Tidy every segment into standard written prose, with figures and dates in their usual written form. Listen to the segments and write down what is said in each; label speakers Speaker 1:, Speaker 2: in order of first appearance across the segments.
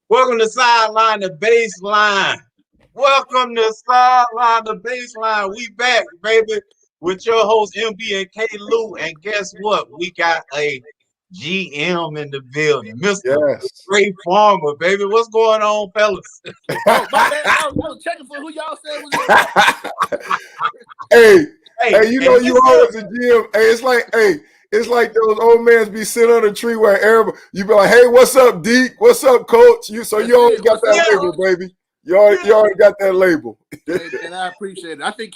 Speaker 1: Welcome to Sideline the Baseline. Welcome to Sideline the Baseline. We back, baby, with your host MB and K Lou. And guess what? We got a GM in the building, Mr.
Speaker 2: Yes.
Speaker 1: Ray Farmer, baby. What's going on, fellas?
Speaker 3: Oh, my bad. I was checking for who y'all said was
Speaker 2: Hey,
Speaker 1: Hey,
Speaker 2: you
Speaker 1: and
Speaker 2: know
Speaker 1: this
Speaker 2: you always a GM. It's like those old mans be sitting on a tree where everybody you be like, "Hey, what's up, Deke? What's up, Coach?" You already got that
Speaker 1: up,
Speaker 2: label, baby. You already got that label.
Speaker 3: and I appreciate it. I think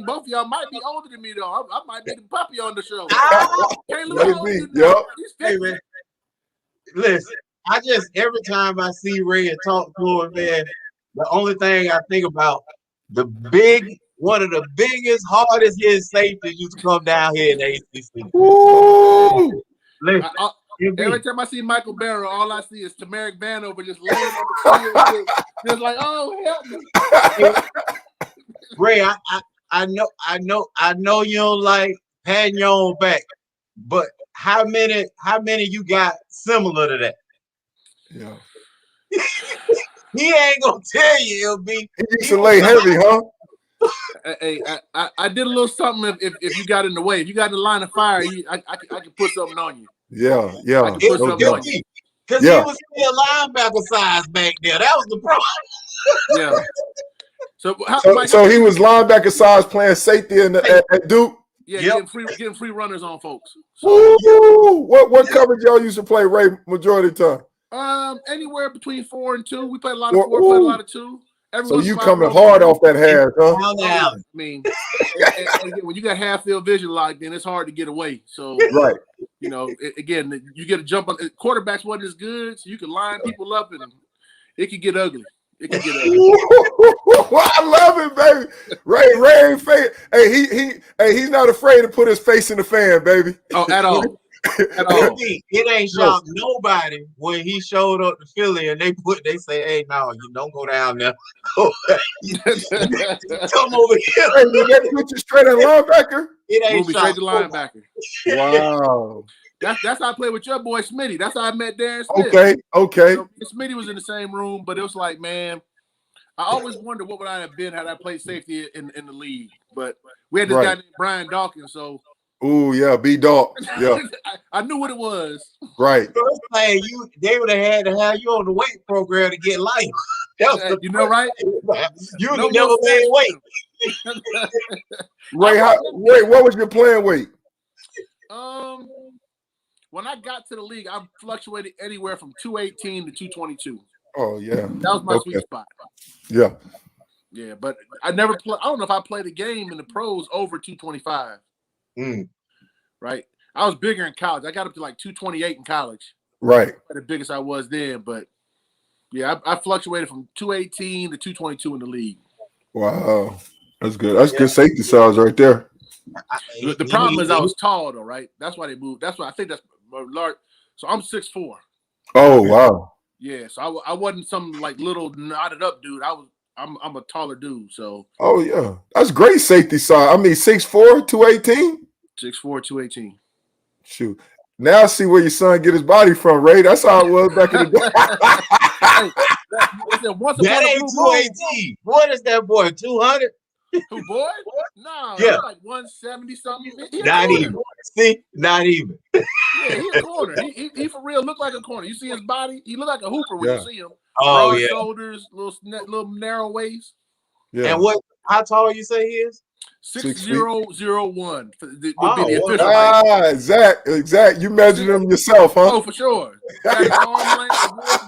Speaker 3: both of y'all might be older than me though. I might be the puppy on the show. K-Lou, how old you
Speaker 2: Yep.
Speaker 3: now? He's
Speaker 1: Hey,
Speaker 3: 50.
Speaker 1: man. Listen, every time I see Ray and talk to him, man, the only thing I think about one of the biggest, hardest hit safeties used to come down here in the ACC.
Speaker 2: Woo!
Speaker 1: Listen,
Speaker 3: Every time I see Michael Barrow, all I see is Tamarick Vanover just laying on the field, just like, "Oh, help me!"
Speaker 1: Ray, I know you don't like patting your own back, but how many you got similar to that?
Speaker 2: Yeah.
Speaker 1: He ain't gonna tell you, it'll be.
Speaker 2: He used to lay heavy, huh?
Speaker 3: Hey, I did a little something. If you got in the way, if you got in the line of fire, I can put something on you.
Speaker 2: Yeah.
Speaker 3: I can put something on you.
Speaker 1: Because he was still linebacker size back there. That was the problem.
Speaker 3: Yeah. So
Speaker 2: he was linebacker size playing safety at Duke.
Speaker 3: Yeah,
Speaker 1: Yep.
Speaker 3: getting free runners on folks.
Speaker 2: So, what coverage y'all used to play, Ray, majority of the
Speaker 3: time? Anywhere between 4 and 2. We played a lot of 4, played a lot of 2.
Speaker 2: So you coming hard off that hash, huh?
Speaker 1: Down.
Speaker 3: I mean, and when you got half field vision locked, then it's hard to get away. So
Speaker 2: right,
Speaker 3: again, you get a jump on quarterbacks wasn't as good, so you can line people up and it could get ugly. It can get ugly.
Speaker 2: I love it, baby. Ray ain't fake. Hey, he's not afraid to put his face in the fan, baby.
Speaker 3: Oh, at all. At all.
Speaker 1: It ain't shocked nobody when he showed up to Philly and they say, "Hey, no, you don't go down there. Come over here."
Speaker 2: Hey, did they put you straight at linebacker?
Speaker 1: It ain't
Speaker 3: straight to linebacker.
Speaker 2: Wow.
Speaker 3: That's how I played with your boy Smitty. That's how I met Darren Smith.
Speaker 2: Okay.
Speaker 3: So Smitty was in the same room, but it was like, man, I always wondered what would I have been had I played safety in the league. But we had this guy named Brian Dawkins, so.
Speaker 2: Ooh, yeah, B-Dawk. Yeah.
Speaker 3: I knew what it was.
Speaker 2: Right.
Speaker 1: First thing they would have had to have you on the weight program to get life.
Speaker 3: You know, right?
Speaker 1: You never made weight.
Speaker 2: Ray, what was your playing weight?
Speaker 3: When I got to the league, I fluctuated anywhere from 218 to 222.
Speaker 2: Oh yeah,
Speaker 3: that was my sweet spot.
Speaker 2: Yeah,
Speaker 3: but I never play. I don't know if I played a game in the pros over 225. Right, I was bigger in college. I got up to like 228 in college.
Speaker 2: Right,
Speaker 3: the biggest I was then. But yeah, I fluctuated from 218 to 222 in the league.
Speaker 2: Wow, that's good. That's good safety size right there.
Speaker 3: The problem is I was tall though, right? That's why they moved. That's why I think that's large. So I'm 6'4".
Speaker 2: Oh wow.
Speaker 3: Yeah, so I wasn't some like little knotted up dude. I'm a taller dude. So.
Speaker 2: Oh yeah, that's great safety size. I mean, 6'4", 218.
Speaker 3: 6'4", 218.
Speaker 2: Shoot. Now I see where your son get his body from, Ray. That's how it was back in the day.
Speaker 1: That ain't 218. What is that boy? 200?
Speaker 3: Who, boy? No,
Speaker 1: yeah,
Speaker 3: like 170 something.
Speaker 1: Not even. See, not even.
Speaker 3: Yeah, he a corner. He for real look like a corner. You see his body? He look like a hooper when you see him.
Speaker 1: Oh
Speaker 3: broad
Speaker 1: yeah.
Speaker 3: shoulders, little narrow waist.
Speaker 1: Yeah. And how tall you say he is?
Speaker 3: 6'001" would be
Speaker 2: the official. Exact. You measured him yourself, huh?
Speaker 3: Oh, for sure. Arm length,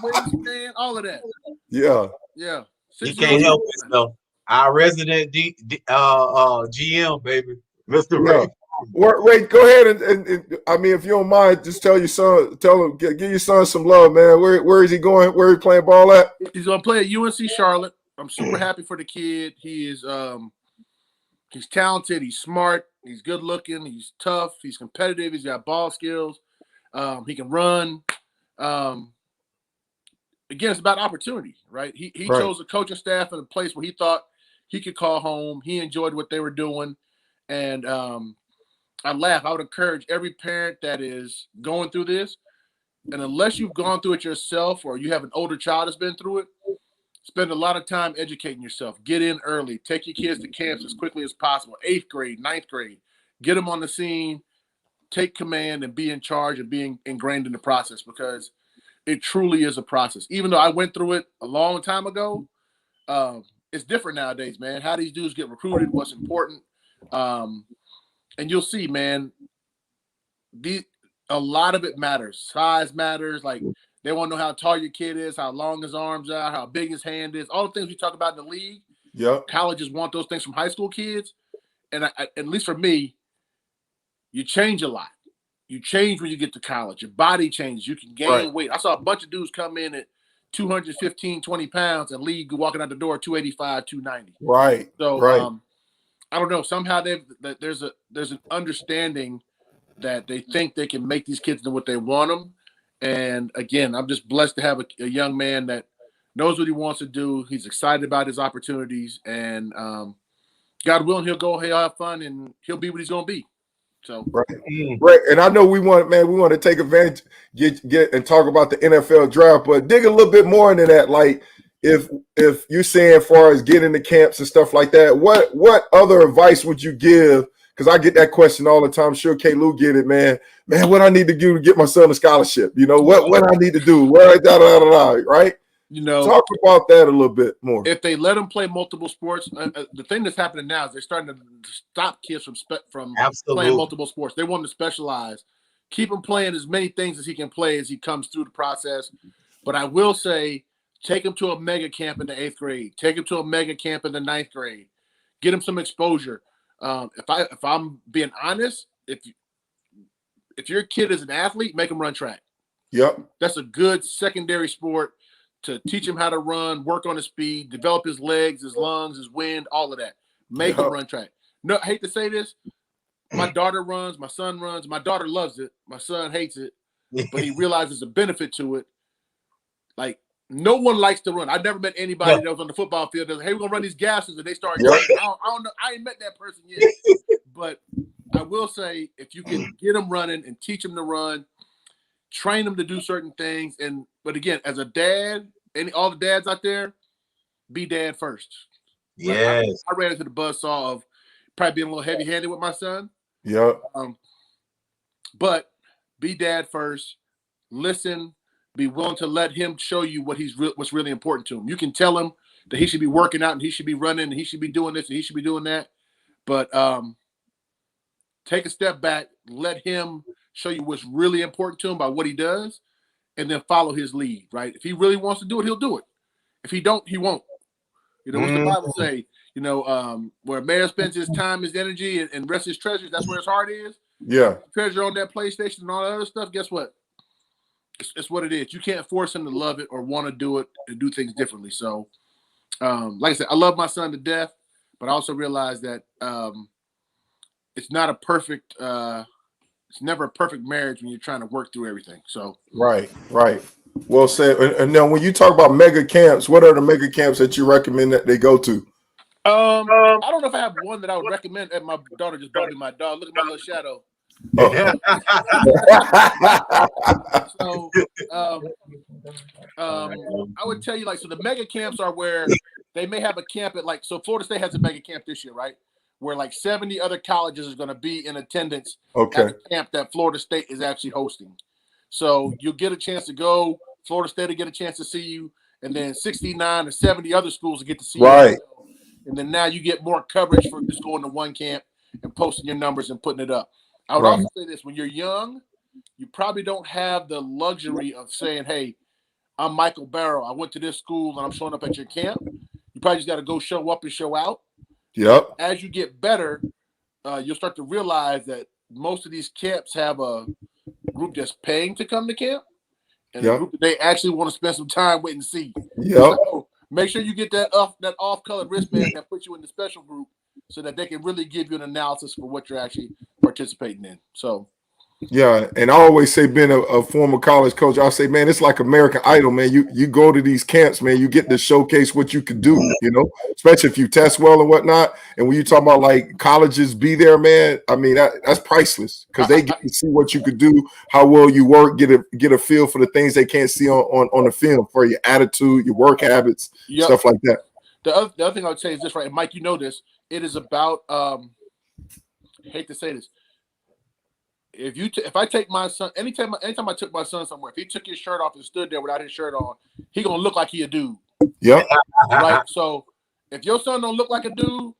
Speaker 3: wingspan, all of that.
Speaker 2: Yeah.
Speaker 3: Yeah.
Speaker 1: You can't help it though. Our resident GM, baby, Mr. Ray.
Speaker 2: Ray, go ahead and I mean, if you don't mind, just tell your son, give your son some love, man. Where is he going? Where he playing ball at?
Speaker 3: He's gonna play at UNC Charlotte. I'm super happy for the kid. He is he's talented, he's smart, he's good looking, he's tough, he's competitive, he's got ball skills, he can run. Again, it's about opportunity, right? He chose a coaching staff in a place where he thought he could call home. He enjoyed what they were doing. And I laugh. I would encourage every parent that is going through this, And unless you've gone through it yourself or you have an older child that's been through it, spend a lot of time educating yourself. Get in early. Take your kids to camps as quickly as possible. 8th grade, 9th grade. Get them on the scene. Take command and be in charge and being ingrained in the process, because it truly is a process. Even though I went through it a long time ago, it's different nowadays, man. How these dudes get recruited, what's important. And you'll see, man, a lot of it matters. Size matters. Like, they want to know how tall your kid is, how long his arms are, how big his hand is, all the things we talk about in the league.
Speaker 2: Yep.
Speaker 3: Colleges want those things from high school kids. And at least for me, you change a lot. You change when you get to college. Your body changes. You can gain weight. I saw a bunch of dudes come in at 215, 20 pounds and leave walking out the door 285, 290.
Speaker 2: Right.
Speaker 3: So I don't know. Somehow there's an understanding that they think they can make these kids do what they want them. And again, I'm just blessed to have a young man that knows what he wants to do. He's excited about his opportunities, and God willing, he'll have fun, and he'll be what he's going to be. So
Speaker 2: right. And I know we want to take advantage, get and talk about the NFL draft, but dig a little bit more into that. Like, if you're saying as far as getting the camps and stuff like that, what other advice would you give? Because I get that question all the time. Sure, K. Lou get it, man. Man, what I need to do to get my son a scholarship? You know, what I need to do? Right?
Speaker 3: You know,
Speaker 2: talk about that a little bit more.
Speaker 3: If they let them play multiple sports, the thing that's happening now is they're starting to stop kids from playing multiple sports. They want them to specialize. Keep him playing as many things as he can play as he comes through the process. But I will say, take him to a mega camp in the 8th grade. Take him to a mega camp in the 9th grade. Get him some exposure. If I'm being honest, if your kid is an athlete, make him run track.
Speaker 2: Yep, that's
Speaker 3: a good secondary sport to teach him how to run, work on his speed, develop his legs, his lungs, his wind, all of that. Make him run track. No, I hate to say this. My daughter runs, my son runs. My daughter loves it. My son hates it, but he realizes the benefit to it. Like, no one likes to run. I've never met anybody that was on the football field that was, hey, we're going to run these gases, and they start running. I don't know. I ain't met that person yet. But I will say, if you can get them running and teach them to run, train them to do certain things. But again, as a dad, all the dads out there, be dad first.
Speaker 1: Yes.
Speaker 3: Like, I ran into the buzzsaw of probably being a little heavy-handed with my son.
Speaker 2: Yeah.
Speaker 3: But be dad first. Listen. Be willing to let him show you what's really important to him. You can tell him that he should be working out and he should be running and he should be doing this and he should be doing that. But take a step back. Let him show you what's really important to him by what he does, and then follow his lead, right? If he really wants to do it, he'll do it. If he don't, he won't. You know, what's the Bible say? You know, where a man spends his time, his energy, and rests his treasures, that's where his heart is.
Speaker 2: Yeah.
Speaker 3: Treasure on that PlayStation and all that other stuff, guess what? It's what it is. You can't force him to love it or want to do it and do things differently. So, like I said, I love my son to death, but I also realize that it's not a perfect it's never a perfect marriage when you're trying to work through everything. So
Speaker 2: right. Well said. And now, when you talk about mega camps, what are the mega camps that you recommend that they go to?
Speaker 3: I don't know if I have one that I would recommend. And my daughter just brought me my dog. Look at my little shadow. So I would tell you, like, so the mega camps are where they may have a camp at, like, so Florida State has a mega camp this year, right? Where like 70 other colleges is going to be in attendance at a camp that Florida State is actually hosting. So you'll get a chance to go. Florida State will get a chance to see you, and then 69 or 70 other schools will get to see you. And then now you get more coverage for just going to one camp and posting your numbers and putting it up. I would also say this: when you're young, you probably don't have the luxury of saying, hey, I'm Michael Barrow. I went to this school and I'm showing up at your camp. You probably just got to go show up and show out.
Speaker 2: Yep.
Speaker 3: As you get better, you'll start to realize that most of these camps have a group that's paying to come to camp and a group that they actually want to spend some time with and see.
Speaker 2: Yep.
Speaker 3: So make sure you get that off-colored wristband that puts you in the special group so that they can really give you an analysis for what you're actually participating in. So
Speaker 2: Yeah, and I always say, being a former college coach, I say, man, it's like American Idol, man. You go to these camps, man. You get to showcase what you can do, especially if you test well and whatnot. And when you talk about like colleges be there, man, I mean that's priceless because they get to see what you could do, how well you work, get a feel for the things they can't see on the film, for your attitude, your work habits, stuff like that.
Speaker 3: The other thing I would say is this, right? And Mike, you know this. It is about I hate to say this. If I take my son, anytime I took my son somewhere, if he took his shirt off and stood there without his shirt on, he gonna look like he a dude.
Speaker 2: Yep.
Speaker 3: Right. So if your son don't look like a dude,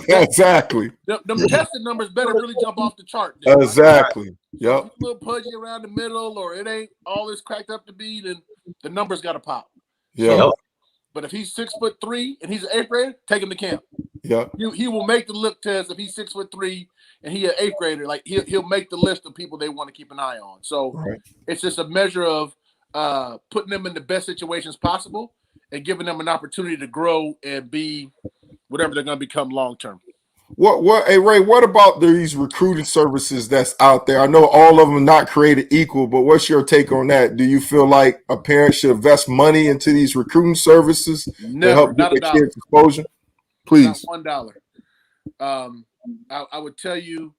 Speaker 2: exactly.
Speaker 3: Them testing numbers better really jump off the chart.
Speaker 2: Then, exactly. Right? Yep.
Speaker 3: A little pudgy around the middle, or it ain't all this cracked up to be, then the numbers got to pop.
Speaker 2: Yeah.
Speaker 3: So, but if he's 6'3" and he's an 8th grader, take him to camp.
Speaker 2: Yeah,
Speaker 3: he will make the look test if he's 6'3" and he an 8th grader. Like he'll make the list of people they want to keep an eye on. So It's just a measure of putting them in the best situations possible and giving them an opportunity to grow and be whatever they're going to become long term.
Speaker 2: Hey Ray, what about these recruiting services that's out there? I know all of them are not created equal, but what's your take on that? Do you feel like a parent should invest money into these recruiting services to help get their kids exposure? Please.
Speaker 3: Not $1. I would tell you,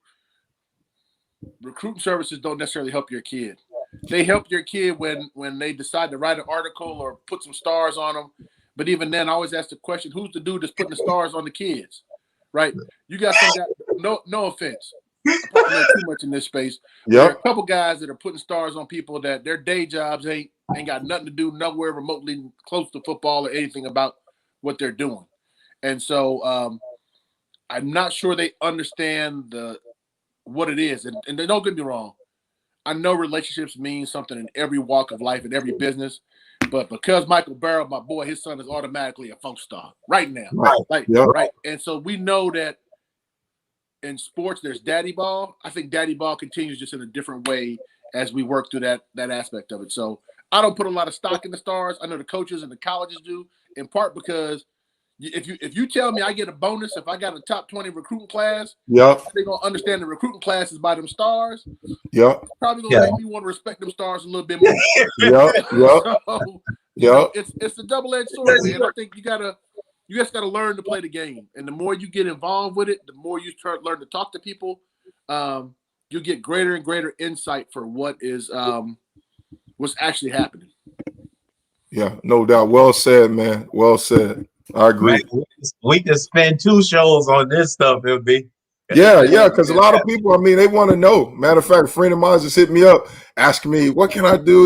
Speaker 3: recruiting services don't necessarily help your kid. They help your kid when they decide to write an article or put some stars on them. But even then, I always ask the question, who's the dude that's putting the stars on the kids? Right? You got some guys, no offense. I probably know too much in this space. There are a couple guys that are putting stars on people that their day jobs ain't got nothing to do nowhere remotely close to football or anything about what they're doing. And so I'm not sure they understand what it is. And don't get me wrong. I know relationships mean something in every walk of life and every business. But because Michael Barrow, my boy, his son is automatically a folk star right now. Right. And so we know that in sports, there's daddy ball. I think daddy ball continues just in a different way as we work through that aspect of it. So I don't put a lot of stock in the stars. I know the coaches and the colleges do, in part because if you tell me I get a bonus if I got a top 20 recruiting class, they're gonna understand the recruiting class is by them stars. Probably gonna make me want to respect them stars a little bit more. It's a double-edged sword, man. I think you just gotta learn to play the game, and the more you get involved with it, the more you learn to talk to people. You get greater and greater insight for what is what's actually happening.
Speaker 2: Yeah, no doubt. Well said, man. Well said. I agree.
Speaker 1: We can spend 2 shows on this stuff, MB.
Speaker 2: Yeah, because a lot of people, I mean, they want to know. Matter of fact, a friend of mine just hit me up asking me, what can I do?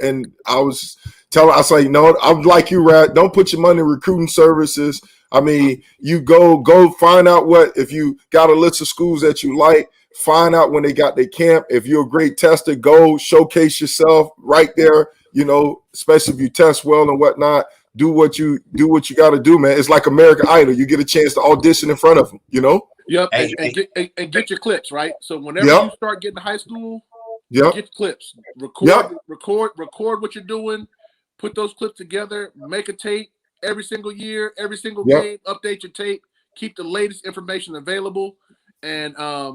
Speaker 2: And I was telling, I say, no, I'm like you, Rat. Don't put your money in recruiting services. I mean, you go find out if you got a list of schools that you like, find out when they got their camp. If you're a great tester, go showcase yourself right there, especially if you test well and whatnot. Do what you got to do, man. It's like American Idol. You get a chance to audition in front of them,
Speaker 3: Yep, and get your clips, right? So whenever you start getting to high school, get clips. Record what you're doing. Put those clips together. Make a tape every single year, every single game. Update your tape. Keep the latest information available. And I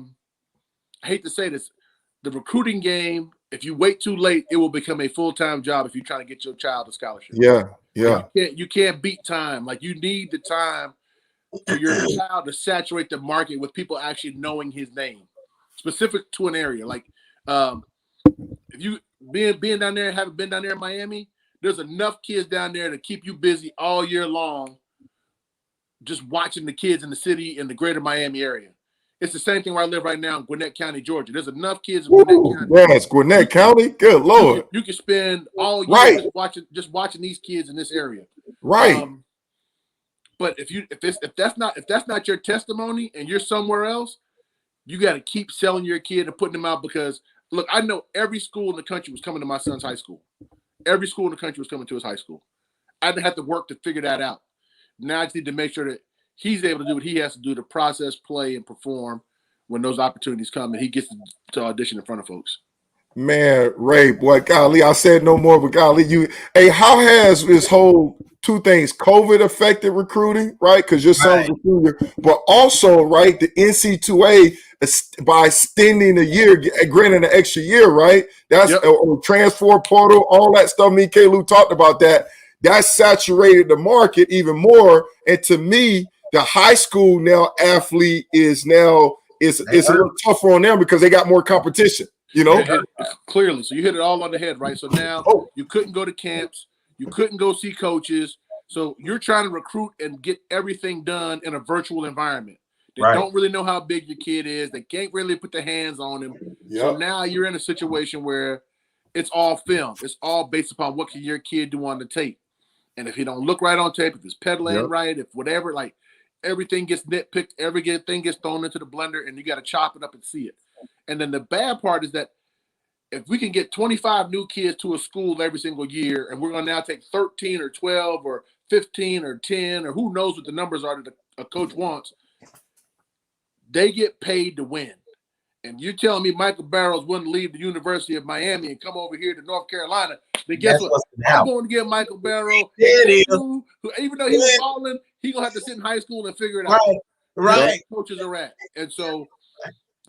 Speaker 3: hate to say this, the recruiting game, if you wait too late, it will become a full-time job if you're trying to get your child a scholarship.
Speaker 2: Yeah.
Speaker 3: You can't beat time. Like, you need the time for your child to saturate the market with people actually knowing his name, specific to an area. Like, if you being down there, haven't been down there in Miami, there's enough kids down there to keep you busy all year long, just watching the kids in the city in the greater Miami area. It's the same thing where I live right now in Gwinnett County, Georgia. There's enough kids in Gwinnett County.
Speaker 2: Yes, Gwinnett County. Good Lord.
Speaker 3: You can spend all year just watching these kids in this area.
Speaker 2: Right.
Speaker 3: But if that's not your testimony and you're somewhere else, you got to keep selling your kid and putting them out, because look, I know every school in the country was coming to my son's high school. Every school in the country was coming to his high school. I didn't have to work to figure that out. Now I just need to make sure that he's able to do what he has to do to process, play, and perform when those opportunities come and he gets to audition in front of folks.
Speaker 2: Man, Ray, boy, golly, I said no more, but golly, how has this whole two things: COVID affected recruiting, right? Because your son's
Speaker 1: Right.
Speaker 2: a junior, but also, right, the NC2A by extending a year, granting an extra year, right? That's
Speaker 3: Yep.
Speaker 2: a transfer portal, all that stuff. Me and K-Lou talked about that. That saturated the market even more. And to me, the high school now athlete is now it's a little tougher on them because they got more competition. You know,
Speaker 3: Clearly. So you hit it all on the head, right? So now you couldn't go to camps, you couldn't go see coaches. So you're trying to recruit and get everything done in a virtual environment. They
Speaker 1: Right.
Speaker 3: don't really know how big your kid is. They can't really put their hands on him. So now you're in a situation where it's all film. It's all based upon what can your kid do on the tape. And if he don't look right on tape, if his pedal ain't right, if whatever, like everything gets nitpicked, everything gets thrown into the blender, and you got to chop it up and see it. And then the bad part is that if we can get 25 new kids to a school every single year, and we're going to now take 13 or 12 or 15 or 10 or who knows what the numbers are that a coach wants, they get paid to win. And you're telling me Michael Barrows wouldn't leave the University of Miami and come over here to North Carolina? Then guess what? I'm going to get Michael Barrows, who, even though he was balling, he's going to have to sit in high school and figure it out.
Speaker 1: Right.
Speaker 3: Coaches are at. And so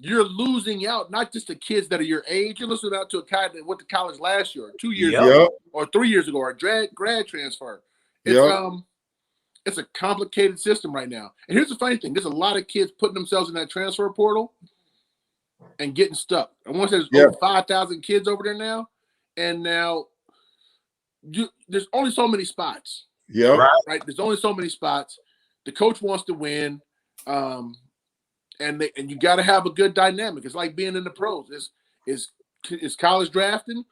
Speaker 3: you're losing out, not just the kids that are your age. You're losing out to a guy that went to college last year, or 2 years ago, or 3 years ago, or a grad transfer. It's a complicated system right now. And here's the funny thing. There's a lot of kids putting themselves in that transfer portal and getting stuck. I want to say there's over 5,000 kids over there now. And now there's only so many spots. Right? There's only so many spots. The coach wants to win. And you got to have a good dynamic. It's like being in the pros. It's college drafting,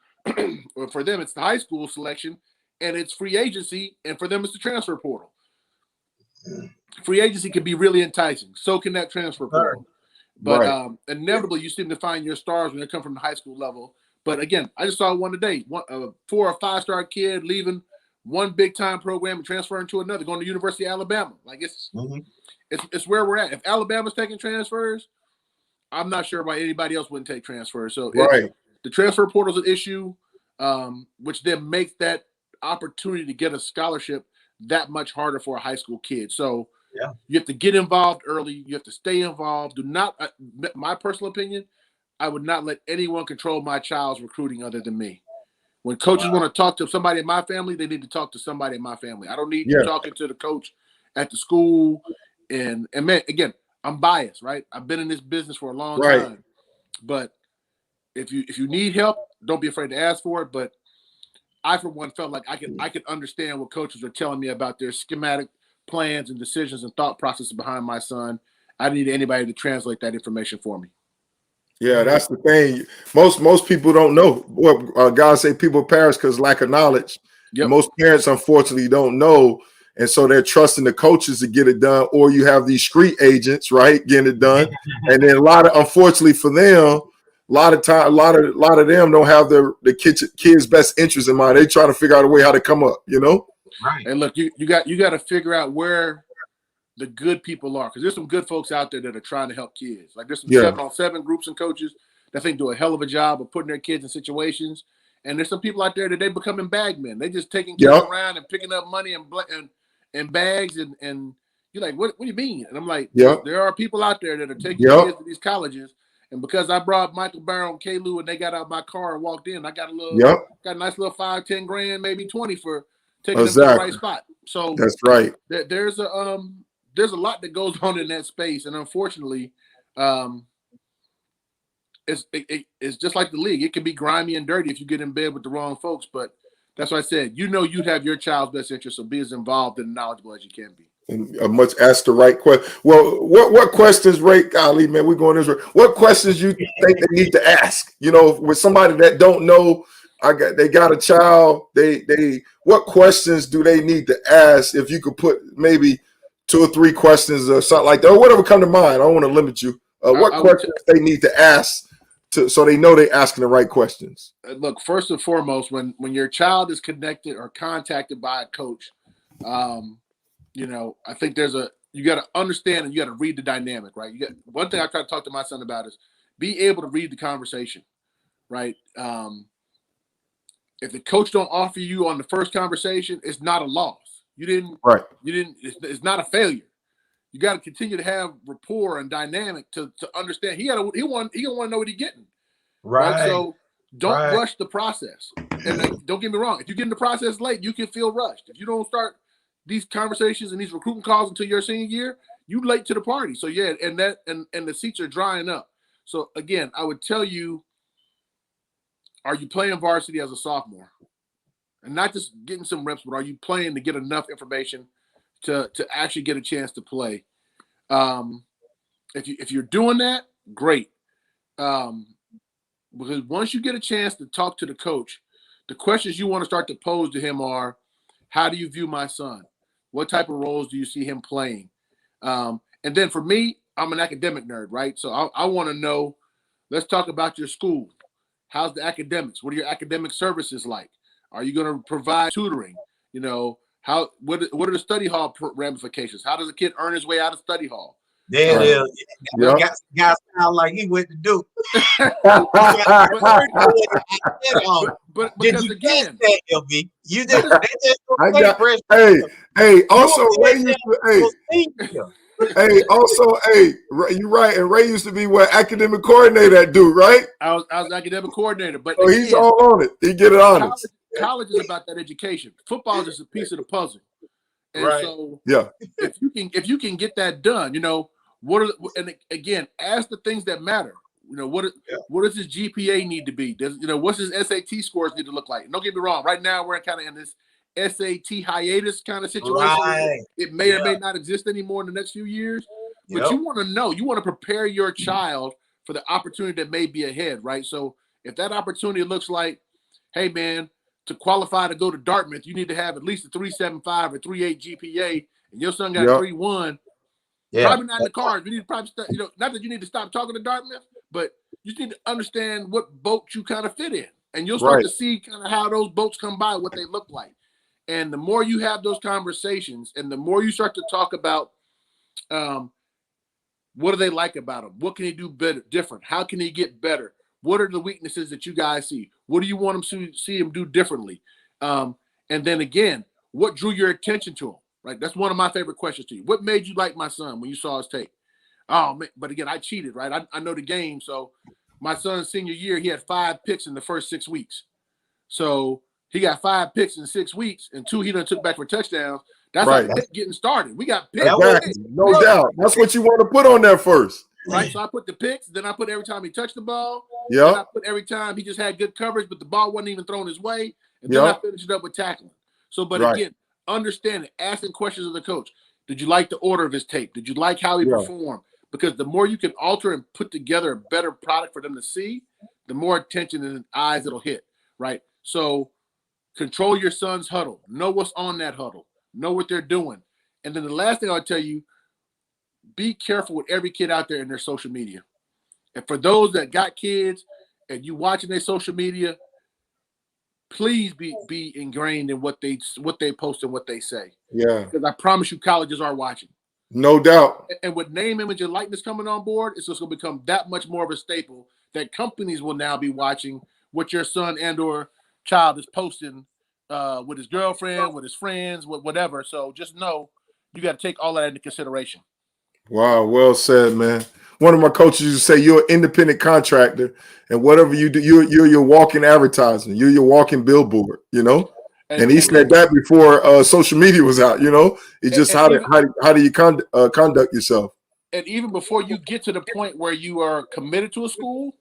Speaker 3: or for them it's the high school selection, and it's free agency, and for them it's the transfer portal. Free agency can be really enticing. So can that transfer portal. But inevitably you seem to find your stars when they come from the high school level. But again, I just saw one today, a 4 or 5 star kid leaving one big time program and transferring to another, going to University of Alabama. Like it's where we're at. If Alabama's taking transfers, I'm not sure why anybody else wouldn't take transfers. So the transfer portal is an issue, which then makes that opportunity to get a scholarship that much harder for a high school kid. So you have to get involved early. You have to stay involved. Do not, my personal opinion, I would not let anyone control my child's recruiting other than me. When coaches want to talk to somebody in my family, they need to talk to somebody in my family. I don't need you talking to the coach at the school. And man, again, I'm biased, right? I've been in this business for a long time. But if you need help, don't be afraid to ask for it. But I, for one, felt like I could understand what coaches were telling me about their schematic plans and decisions and thought processes behind my son. I didn't need anybody to translate that information for me.
Speaker 2: Yeah, that's the thing. Most people don't know what guys say. People perish because lack of knowledge. Most parents, unfortunately, don't know, and so they're trusting the coaches to get it done. Or you have these street agents, right, getting it done, and then unfortunately for them, a lot of them don't have the kids' best interest in mind. They try to figure out a way how to come up, you know.
Speaker 1: Right.
Speaker 3: And look, you got to figure out where the good people are, because there's some good folks out there that are trying to help kids. Like there's some 7-on-7 groups and coaches that I think do a hell of a job of putting their kids in situations. And there's some people out there that they becoming bagmen. They just taking kids around and picking up money and bags and you're like, what do you mean? And I'm like, there are people out there that are taking kids to these colleges. And because I brought Michael Barrow and K-Lou and they got out my car and walked in, I got a nice little 5-10 grand, maybe 20 for taking them to the right spot. So
Speaker 2: that's right.
Speaker 3: There's a lot that goes on in that space, and unfortunately, it's just like the league. It can be grimy and dirty if you get in bed with the wrong folks. But that's why I said, you'd have your child's best interest, so be as involved and knowledgeable as you can be.
Speaker 2: And much ask the right question. Well, what questions, Ray? Golly, man, we're going this way. What questions you think they need to ask? You know, with somebody that don't know, they got a child. What questions do they need to ask? If you could put maybe 2 or 3 questions or something like that, or whatever come to mind. I don't want to limit you. What questions they need to ask so they know they're asking the right questions?
Speaker 3: Look, first and foremost, when your child is connected or contacted by a coach, I think you got to understand and you got to read the dynamic, right? One thing I try to talk to my son about is be able to read the conversation, right? If the coach don't offer you on the first conversation, it's not a loss. You didn't.
Speaker 2: Right.
Speaker 3: You didn't. It's not a failure. You got to continue to have rapport and dynamic to understand. He want to know what he's getting. Right. So don't rush the process. And don't get me wrong. If you get in the process late, you can feel rushed. If you don't start these conversations and these recruiting calls until your senior year, you late to the party. So yeah, and the seats are drying up. So again, I would tell you, are you playing varsity as a sophomore? And not just getting some reps, but are you playing to get enough information to actually get a chance to play? If you're doing that, great. Because once you get a chance to talk to the coach, the questions you want to start to pose to him are, how do you view my son? What type of roles do you see him playing? And then for me, I'm an academic nerd, right? So I want to know, let's talk about your school. How's the academics? What are your academic services like? Are you going to provide tutoring? You know, what are the study hall ramifications? How does a kid earn his way out of study hall?
Speaker 1: There it is.
Speaker 2: Yep.
Speaker 1: Guys sound like he went to do.
Speaker 3: but
Speaker 1: Did
Speaker 3: because
Speaker 1: you
Speaker 3: again,
Speaker 1: that, LB? You did.
Speaker 2: Also Ray used to, you're right. And Ray used to be academic coordinator at Duke, right?
Speaker 3: I was academic coordinator, but
Speaker 2: so he's all on it. He get it honest.
Speaker 3: College is about that education. Football is just a piece of the puzzle. And so if you can get that done, you know, and again, ask the things that matter. You know, what does his GPA need to be? What's his SAT scores need to look like? And don't get me wrong. Right now, we're kind of in this SAT hiatus kind of situation.
Speaker 1: Right.
Speaker 3: It may or may not exist anymore in the next few years. But you want to know, you want to prepare your child for the opportunity that may be ahead, right? So if that opportunity looks like, hey, man, to qualify to go to Dartmouth, you need to have at least a 3.75 or 3.8 GPA, and your son got 3.1. Probably not in the cards. We need to probably not that you need to stop talking to Dartmouth, but you need to understand what boat you kind of fit in, and you'll start to see kind of how those boats come by, what they look like. And the more you have those conversations, and the more you start to talk about, what do they like about him? What can he do better, different? How can he get better? What are the weaknesses that you guys see? What do you want him to see him do differently? And then again, what drew your attention to him? Right, that's one of my favorite questions to you. What made you like my son when you saw his tape? Oh, man, but again, I cheated, right? I know the game. So my son's senior year, he had 5 picks in the first 6 weeks. So he got 5 picks in 6 weeks, and 2 he done took back for touchdowns. That's like getting started. We got picks.
Speaker 2: No doubt. That's what you want to put on there first.
Speaker 3: Right, so I put the picks, then I put every time he touched the ball.
Speaker 2: Yeah.
Speaker 3: I put every time he just had good coverage, but the ball wasn't even thrown his way. And then I finished it up with tackling. So, but again, understanding, asking questions of the coach. Did you like the order of his tape? Did you like how he performed? Because the more you can alter and put together a better product for them to see, the more attention and eyes it'll hit, right? So control your son's huddle. Know what's on that huddle. Know what they're doing. And then the last thing I'll tell you, be careful with every kid out there in their social media. And for those that got kids and you watching their social media, please be ingrained in what they post and what they say.
Speaker 2: Yeah.
Speaker 3: Because I promise you colleges are watching.
Speaker 2: No doubt.
Speaker 3: And with name, image, and likeness coming on board, it's just going to become that much more of a staple that companies will now be watching what your son and or child is posting with his girlfriend, with his friends, with whatever. So just know you got to take all that into consideration.
Speaker 2: Wow, well said, man. One of my coaches used to say you're an independent contractor, and whatever you do, you're your walking advertisement. You're your walking billboard, you know? And he said that before social media was out, you know? It's just how do you conduct yourself?
Speaker 3: And even before you get to the point where you are committed to a school,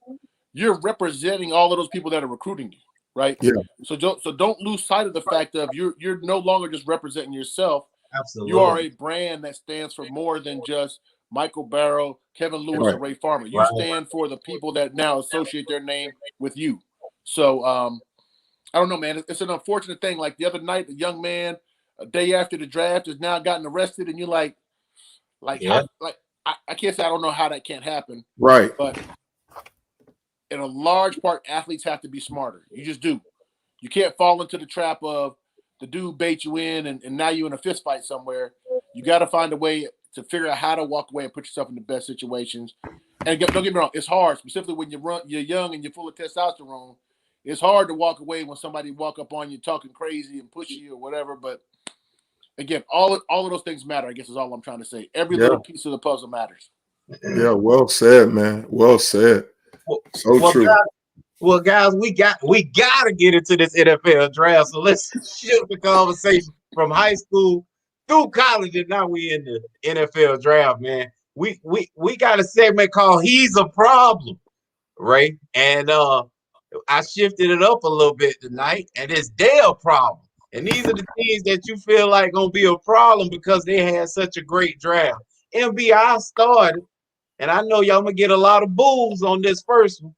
Speaker 3: you're representing all of those people that are recruiting you, right?
Speaker 2: Yeah.
Speaker 3: So don't lose sight of the fact of you're no longer just representing yourself.
Speaker 1: Absolutely.
Speaker 3: You are a brand that stands for more than just Michael Barrow, Kevin Lewis, and Ray Farmer. You stand for the people that now associate their name with you. So I don't know, man. It's an unfortunate thing. Like the other night, a young man, a day after the draft, has now gotten arrested, and you're like, I can't say I don't know how that can't happen.
Speaker 2: Right.
Speaker 3: But in a large part, athletes have to be smarter. You just do. You can't fall into the trap of the dude bait you in, and now you're in a fist fight somewhere. You got to find a way to figure out how to walk away and put yourself in the best situations. And don't get me wrong, it's hard, specifically when you're young and you're full of testosterone. It's hard to walk away when somebody walk up on you talking crazy and pushy or whatever. But again, all of those things matter, I guess is all I'm trying to say. Every
Speaker 2: Yeah.
Speaker 3: little piece of the puzzle matters.
Speaker 2: Yeah, well said, man. Well said. So
Speaker 1: Well,
Speaker 2: true.
Speaker 1: guys, we got to get into this NFL draft. So let's shift the conversation from high school through college, and now we in the NFL draft, man. We got a segment called "He's a Problem," right? And I shifted it up a little bit tonight, and it's their problem. And these are the teams that you feel like gonna be a problem because they had such a great draft. MBI started, and I know y'all gonna get a lot of boos on this first one.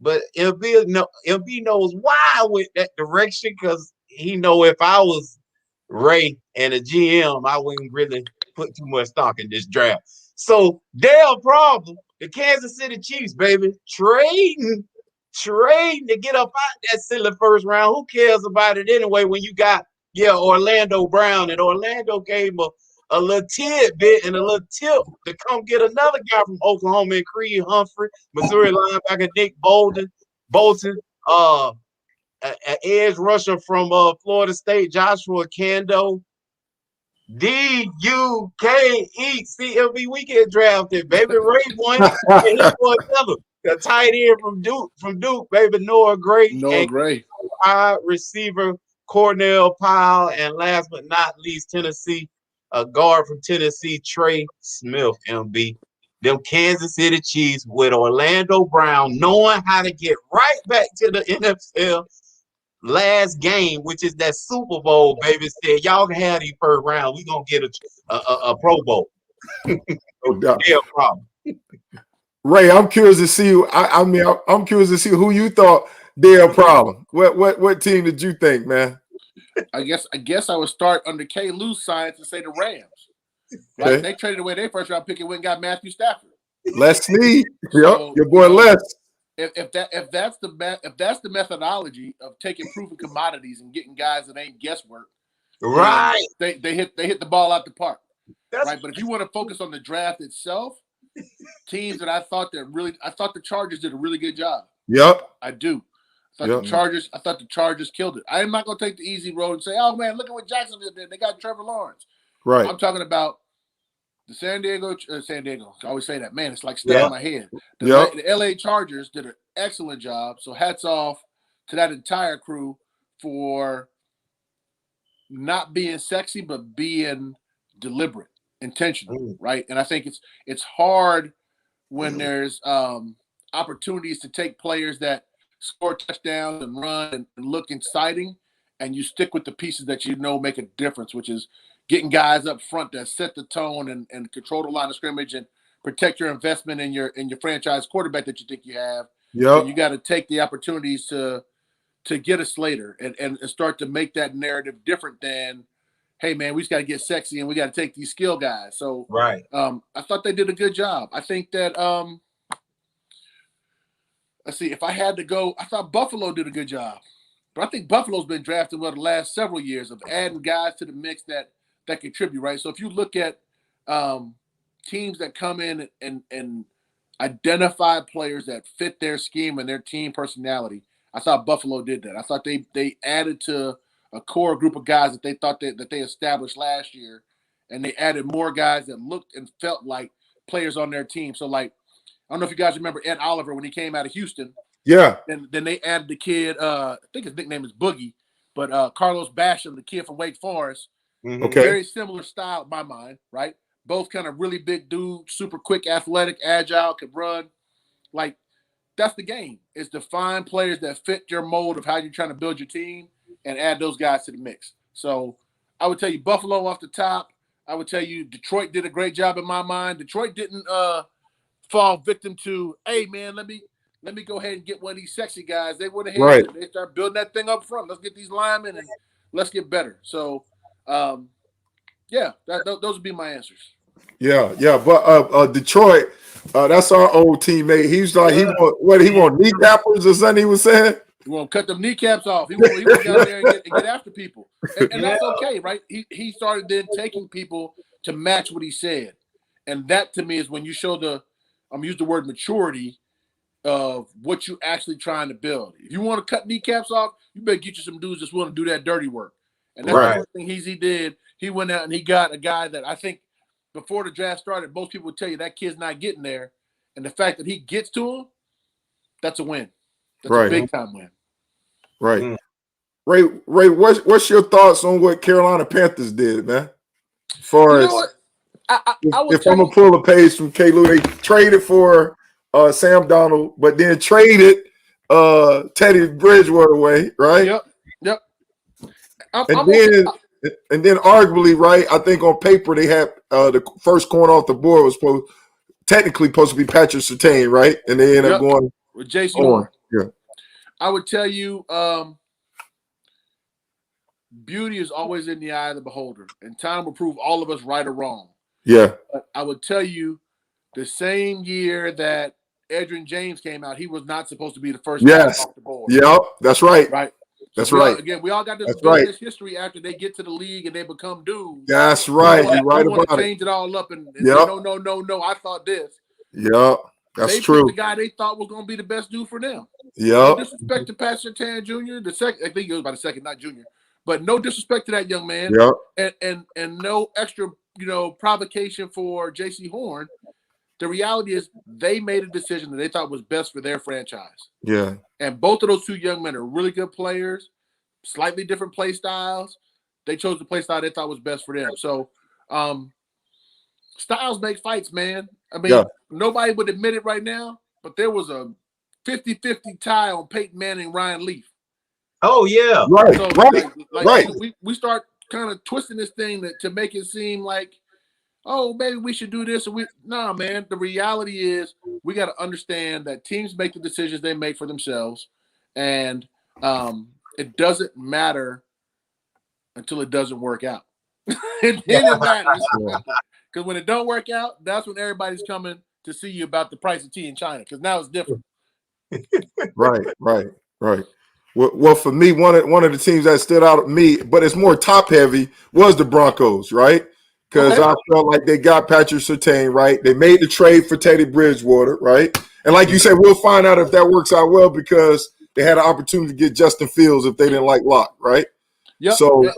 Speaker 1: But LB knows why I went that direction because he know if I was Ray and a GM, I wouldn't really put too much stock in this draft. So their problem, the Kansas City Chiefs, baby, trading to get up out that silly first round. Who cares about it anyway when you got Orlando Brown, and Orlando gave him a little tidbit and a little tip to come get another guy from Oklahoma and Creed Humphrey, Missouri linebacker Nick Bolton, an edge rusher from Florida State, Joshua Kando. DUKE. We get drafted, baby. Ray won, and he won another. The tight end from Duke, baby, Noah Gray.
Speaker 3: Noah Gray.
Speaker 1: Wide receiver Cornell Powell, and last but not least, Tennessee, a guard from Tennessee, Trey Smith, MB. Them Kansas City Chiefs with Orlando Brown knowing how to get right back to the NFL last game, which is that Super Bowl, baby, said, y'all can have these first round. We're going to get a Pro Bowl.
Speaker 2: No doubt.
Speaker 1: Yeah, problem.
Speaker 2: Ray, I'm curious to see. I'm curious to see who you thought their problem. What team did you think, man?
Speaker 3: I guess I would start under K. Lou's science and say the Rams. Right?
Speaker 2: Okay.
Speaker 3: They traded away their first round pick and went and got Matthew Stafford.
Speaker 2: Les Snead.
Speaker 3: So,
Speaker 2: yep, your boy Les.
Speaker 3: If that's the methodology of taking proven commodities and getting guys that ain't guesswork,
Speaker 1: right?
Speaker 3: They hit the ball out the park,
Speaker 1: That's
Speaker 3: right? But if you want to focus on the draft itself, teams that I thought the Chargers did a really good job.
Speaker 2: Yep,
Speaker 3: I do. I thought the Chargers killed it. I am not going to take the easy road and say, "Oh man, look at what Jacksonville did. They got Trevor Lawrence."
Speaker 2: Right.
Speaker 3: I'm talking about the San Diego. I always say that. Man, it's like stuck in my head. The LA Chargers did an excellent job. So hats off to that entire crew for not being sexy, but being deliberate, intentional, right? And I think it's hard when there's opportunities to take players that score touchdowns and run and look exciting, and you stick with the pieces that you know make a difference, which is getting guys up front that set the tone and control the line of scrimmage and protect your investment in your franchise quarterback that you think you have.
Speaker 2: Yeah,
Speaker 3: you got to take the opportunities to get a Slater and start to make that narrative different than, hey man, we just got to get sexy and we got to take these skill guys. So
Speaker 1: right.
Speaker 3: I thought they did a good job. I think that let's see, if I had to go, I thought Buffalo did a good job. But I think Buffalo's been drafted the last several years of adding guys to the mix that contribute, right? So if you look at teams that come in and identify players that fit their scheme and their team personality, I thought Buffalo did that. I thought they added to a core group of guys that they thought that they established last year, and they added more guys that looked and felt like players on their team. So, like, I don't know if you guys remember Ed Oliver when he came out of Houston.
Speaker 2: Yeah.
Speaker 3: And then they added the kid, I think his nickname is Boogie, but Carlos Basham, the kid from Wake Forest.
Speaker 1: Mm-hmm.
Speaker 2: Okay.
Speaker 3: Very similar style in my mind, right? Both kind of really big dudes, super quick, athletic, agile, can run. Like, that's the game, is to find players that fit your mold of how you're trying to build your team and add those guys to the mix. So I would tell you Buffalo off the top. I would tell you Detroit did a great job in my mind. Detroit didn't fall victim to, hey, man, let me go ahead and get one of these sexy guys. They went ahead and they start building that thing up front. Let's get these linemen and let's get better. So, those would be my answers.
Speaker 2: Yeah. But Detroit, that's our old teammate. He's like, he want kneecappers or something, he was saying?
Speaker 3: He want to cut them kneecaps off. He want to get out there and get after people. And that's okay, right? He started then taking people to match what he said. And that, to me, is when you show I'm use the word maturity of what you're actually trying to build. If you want to cut kneecaps off, you better get you some dudes that's willing to do that dirty work. And that's the first thing he did. He went out and he got a guy that I think before the draft started, most people would tell you that kid's not getting there. And the fact that he gets to him, that's a win. That's a big time win.
Speaker 2: Right. Ray, what's your thoughts on what Carolina Panthers did, man? As far as if I'm gonna pull a page from K. Lou, they traded for Sam Donald, but then traded Teddy Bridgewater away, right?
Speaker 3: Yep.
Speaker 2: And then arguably, right, I think on paper they had the first corner off the board was technically supposed to be Patrick Surtain, right? And they ended up going
Speaker 3: with Jason Horn.
Speaker 2: Yeah.
Speaker 3: I would tell you, beauty is always in the eye of the beholder, and time will prove all of us right or wrong.
Speaker 2: Yeah.
Speaker 3: But I would tell you, the same year that Edgerrin James came out, he was not supposed to be the first guy off the board.
Speaker 2: Yep, that's right.
Speaker 3: Right.
Speaker 2: That's right.
Speaker 3: Again, we all got this history after they get to the league and they become dudes.
Speaker 2: That's right. You're right about it.
Speaker 3: Change it all up and say, no. I thought this.
Speaker 2: Yep, that's true.
Speaker 3: The guy they thought was going to be the best dude for them.
Speaker 2: Yep.
Speaker 3: No disrespect to Patrick Surtain Jr. The second, I think it was by the second, not junior. But no disrespect to that young man.
Speaker 2: Yep.
Speaker 3: And no extra, provocation for J.C. Horn. The reality is they made a decision that they thought was best for their franchise.
Speaker 2: Yeah.
Speaker 3: And both of those two young men are really good players, slightly different play styles. They chose the play style they thought was best for them. So styles make fights, man. I mean, nobody would admit it right now, but there was a 50-50 tie on Peyton Manning, Ryan Leaf.
Speaker 1: Oh, yeah.
Speaker 2: Right,
Speaker 3: so,
Speaker 2: right.
Speaker 3: We start kind of twisting this thing to make it seem like, oh, maybe we should do this. Nah, man. The reality is we got to understand that teams make the decisions they make for themselves. And it doesn't matter until it doesn't work out. Then it matters. Because when it don't work out, that's when everybody's coming to see you about the price of tea in China. Because now it's different.
Speaker 2: Right. Well, for me, one of the teams that stood out at me, but it's more top heavy, was the Broncos, right? Because I felt like they got Patrick Surtain, right? They made the trade for Teddy Bridgewater, right? And like you said, we'll find out if that works out well because they had an opportunity to get Justin Fields if they didn't like Locke, right?
Speaker 3: Yep.
Speaker 2: So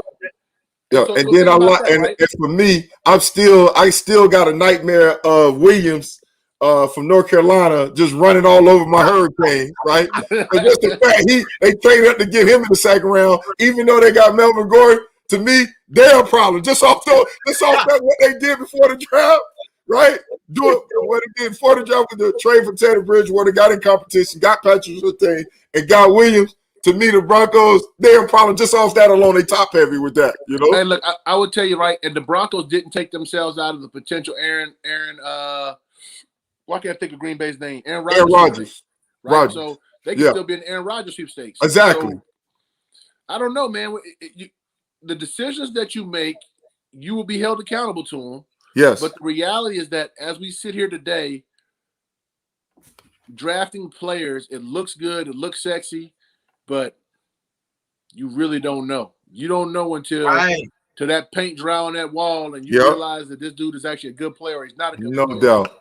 Speaker 2: for me, I still got a nightmare of Williams from North Carolina just running all over my Hurricane, right? But just the fact they traded up to get him in the second round, even though they got Melvin Gordon. To me, they're a problem. Just off that what they did before the draft, right? What they did before the draft with the trade for Teddy Bridgewater, got in competition, got Patrick Surtain, and got Williams. To me, the Broncos, they're a problem. Just off that alone, they top heavy with that,
Speaker 3: And look, I would tell you, right, and the Broncos didn't take themselves out of the potential Aaron. Why can't I think of Green Bay's name? Aaron Rodgers. Right? So they can still be an Aaron Rodgers sweepstakes.
Speaker 2: Exactly.
Speaker 3: So, I don't know, man. The decisions that you make, you will be held accountable to them.
Speaker 2: Yes.
Speaker 3: But the reality is that as we sit here today, drafting players, it looks good, it looks sexy, but you really don't know. You don't know until that paint dry on that wall and you realize that this dude is actually a good player or he's not a good player.
Speaker 2: No doubt.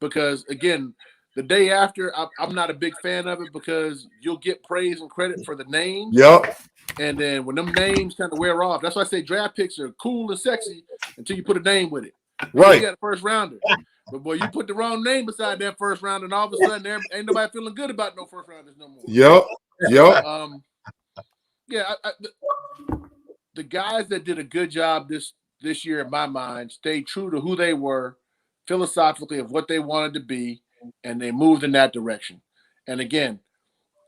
Speaker 3: Because, again, the day after, I'm not a big fan of it because you'll get praise and credit for the names.
Speaker 2: Yep.
Speaker 3: And then when them names kind of wear off, that's why I say draft picks are cool and sexy until you put a name with it.
Speaker 2: Right.
Speaker 3: You got a first rounder. But, boy, you put the wrong name beside that first round, and all of a sudden, there ain't nobody feeling good about no first rounders no more.
Speaker 2: Yep.
Speaker 3: The guys that did a good job this year, in my mind, stayed true to who they were philosophically of what they wanted to be, and they moved in that direction. And, again,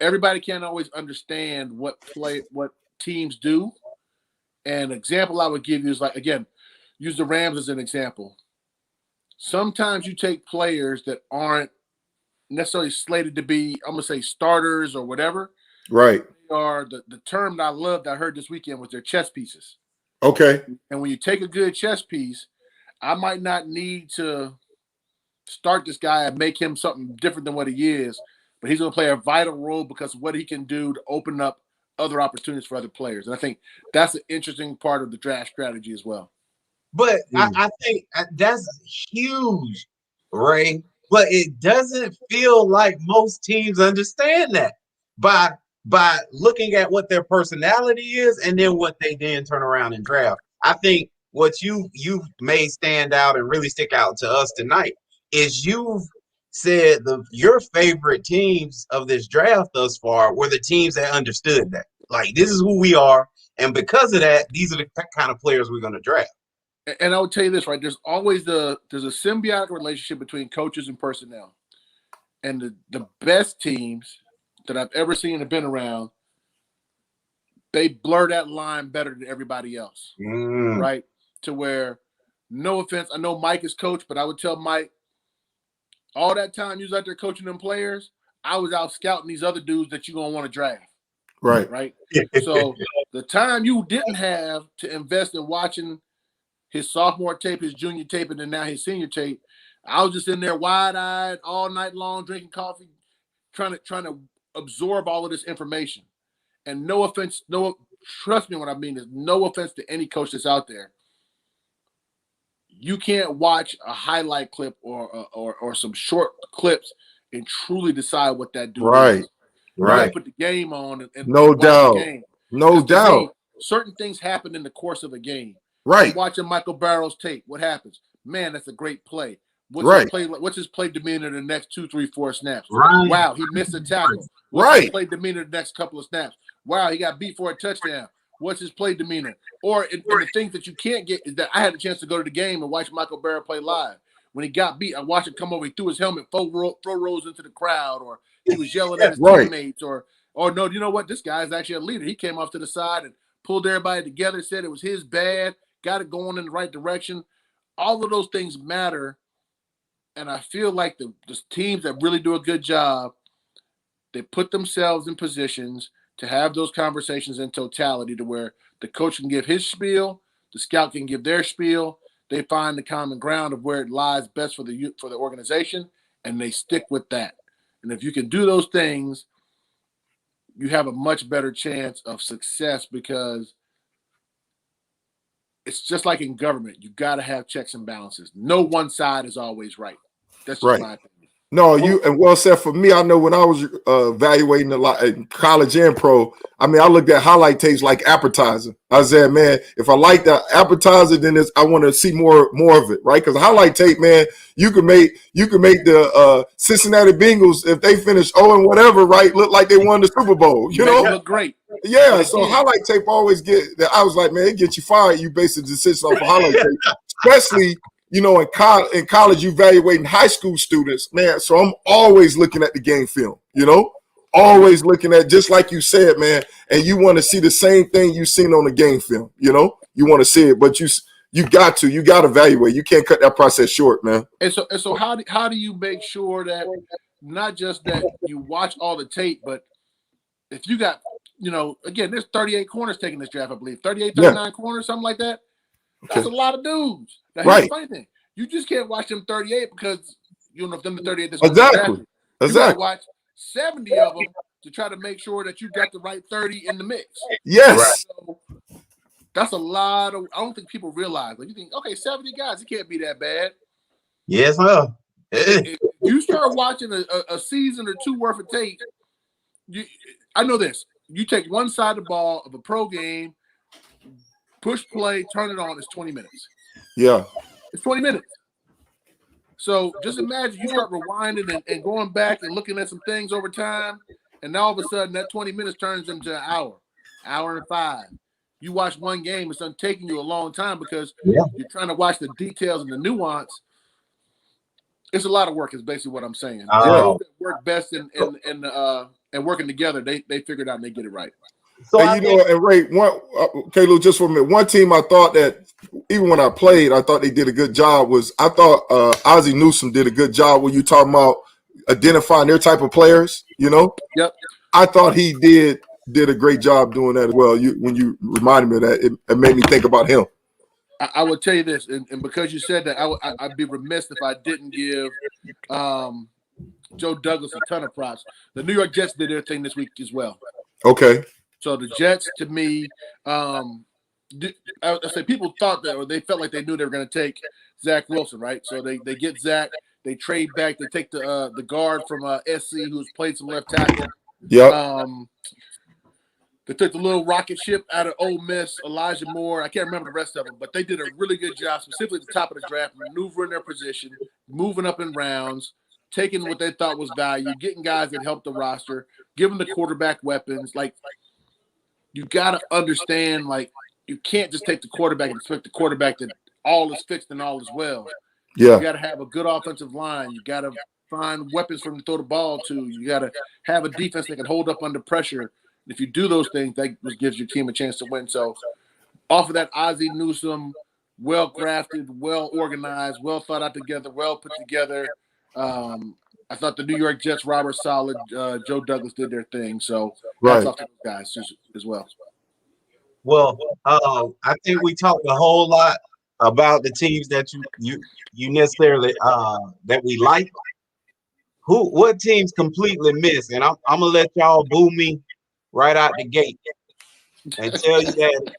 Speaker 3: everybody can't always understand what teams do. And an example I would give you is like, again, use the Rams as an example. Sometimes you take players that aren't necessarily slated to be, I'm going to say starters or whatever.
Speaker 2: Right.
Speaker 3: They are the term that I loved I heard this weekend was their chess pieces.
Speaker 2: Okay.
Speaker 3: And when you take a good chess piece, I might not need to start this guy and make him something different than what he is, but he's going to play a vital role because of what he can do to open up other opportunities for other players. And I think that's an interesting part of the draft strategy as well.
Speaker 1: But I think that's huge, Ray. But it doesn't feel like most teams understand that. By by looking at what their personality is and then what they then turn around and draft. I think what you've made stand out and really stick out to us tonight is you've said your favorite teams of this draft thus far were the teams that understood that. Like, this is who we are, and because of that, these are the kind of players we're going to draft.
Speaker 3: And I would tell you this, right? There's always there's a symbiotic relationship between coaches and personnel. And the best teams that I've ever seen have been around, they blur that line better than everybody else, right? To where, no offense, I know Mike is coach, but I would tell Mike, all that time you was out there coaching them players, I was out scouting these other dudes that you're going to want to draft. Right. So the time you didn't have to invest in watching his sophomore tape, his junior tape, and then now his senior tape, I was just in there wide-eyed all night long, drinking coffee, trying to absorb all of this information. And no offense, trust me when I mean this, no offense to any coach that's out there. You can't watch a highlight clip or some short clips and truly decide what that dude is. Right. Put the game on and
Speaker 2: no doubt. The game. No doubt.
Speaker 3: Me, certain things happen in the course of a game.
Speaker 2: Right.
Speaker 3: I'm watching Michael Barrows tape. What happens? Man, that's a great play. What's his play demeanor the next 2, 3, 4 snaps?
Speaker 1: Right.
Speaker 3: Wow, he missed a tackle. What's his play demeanor the next couple of snaps? Wow, he got beat for a touchdown. What's his play demeanor? Or and the things that you can't get is that I had a chance to go to the game and watch Michael Barrow play live. When he got beat, I watched him come over. He threw his helmet, throw rows into the crowd, or he was yelling at his teammates, or no, you know what? This guy is actually a leader. He came off to the side and pulled everybody together, said it was his bad, got it going in the right direction. All of those things matter. And I feel like the teams that really do a good job, they put themselves in positions to have those conversations in totality to where the coach can give his spiel, the scout can give their spiel. They find the common ground of where it lies best for the organization, and they stick with that. And if you can do those things, you have a much better chance of success, because it's just like in government. You got to have checks and balances. No one side is always right. That's just my opinion.
Speaker 2: No, and well said. For me, I know when I was evaluating a lot in college and pro, I mean, I looked at highlight tapes like appetizer. I said, man, if I like the appetizer, then I want to see more of it, right? Because highlight tape, man, you can make the Cincinnati Bengals, if they finish 0 and whatever, right, look like they won the Super Bowl. You know,
Speaker 3: look great.
Speaker 2: Yeah, so highlight tape always I was like, man, it gets you fired. You base the decision off of highlight tape, especially. You know, in college, you evaluating high school students, man. So I'm always looking at the game film, you know, always looking at, just like you said, man. And you want to see the same thing you seen on the game film, you know. You want to see it, but you got to evaluate. You can't cut that process short, man.
Speaker 3: And so how do you make sure that not just that you watch all the tape, but if you got, you know, again, there's 38 corners taking this draft, I believe, 38, 39 corners, something like that. That's a lot of dudes. Now, here's the funny thing. You just can't watch them 38 because you don't know if them the 38 that's
Speaker 2: exactly.
Speaker 3: You gotta watch 70 of them to try to make sure that you got the right 30 in the mix.
Speaker 2: Yes. Right.
Speaker 3: So that's a lot of, I don't think people realize. Like, you think, okay, 70 guys, it can't be that bad.
Speaker 1: Yes, sir.
Speaker 3: If you start watching a season or two worth of tape, I know this. You take one side of the ball of a pro game, push play, turn it on, it's 20 minutes.
Speaker 2: Yeah.
Speaker 3: It's 20 minutes. So just imagine you start rewinding and going back and looking at some things over time, and all of a sudden that 20 minutes turns into an hour and 5. You watch one game, it's taking you a long time because you're trying to watch the details and the nuance. It's a lot of work is basically what I'm saying. That work best in working together, they figure it out and they get it right.
Speaker 2: So and and Ray, Lou, just for a minute. One team I thought that even when I played, I thought they did a good job I thought Ozzie Newsome did a good job when you talking about identifying their type of players. You know, I thought he did a great job doing that as well. When you reminded me of that, it made me think about him.
Speaker 3: I would tell you this, and because you said that, I'd be remiss if I didn't give Joe Douglas a ton of props. The New York Jets did their thing this week as well.
Speaker 2: Okay.
Speaker 3: So the Jets, to me, I say people thought that, or they felt like they knew they were going to take Zach Wilson, right? So they get Zach, they trade back, they take the guard from SC who's played some left tackle.
Speaker 2: Yeah.
Speaker 3: They took the little rocket ship out of Ole Miss, Elijah Moore. I can't remember the rest of them, but they did a really good job, specifically at the top of the draft, maneuvering their position, moving up in rounds, taking what they thought was value, getting guys that helped the roster, giving the quarterback weapons. Like, you got to understand, like, you can't just take the quarterback and expect the quarterback that all is fixed and all is well.
Speaker 2: Yeah.
Speaker 3: You got to have a good offensive line. You got to find weapons for them to throw the ball to. You got to have a defense that can hold up under pressure. If you do those things, that gives your team a chance to win. So, off of that, Ozzie Newsome, well-crafted, well-organized, well thought out together, well put together. I thought the New York Jets, Robert Solid, Joe Douglas did their thing. So, that's off to those guys as well.
Speaker 1: Well, I think we talked a whole lot about the teams that you necessarily that we like. What teams completely miss? And I'm gonna let y'all boo me right out the gate and tell you that,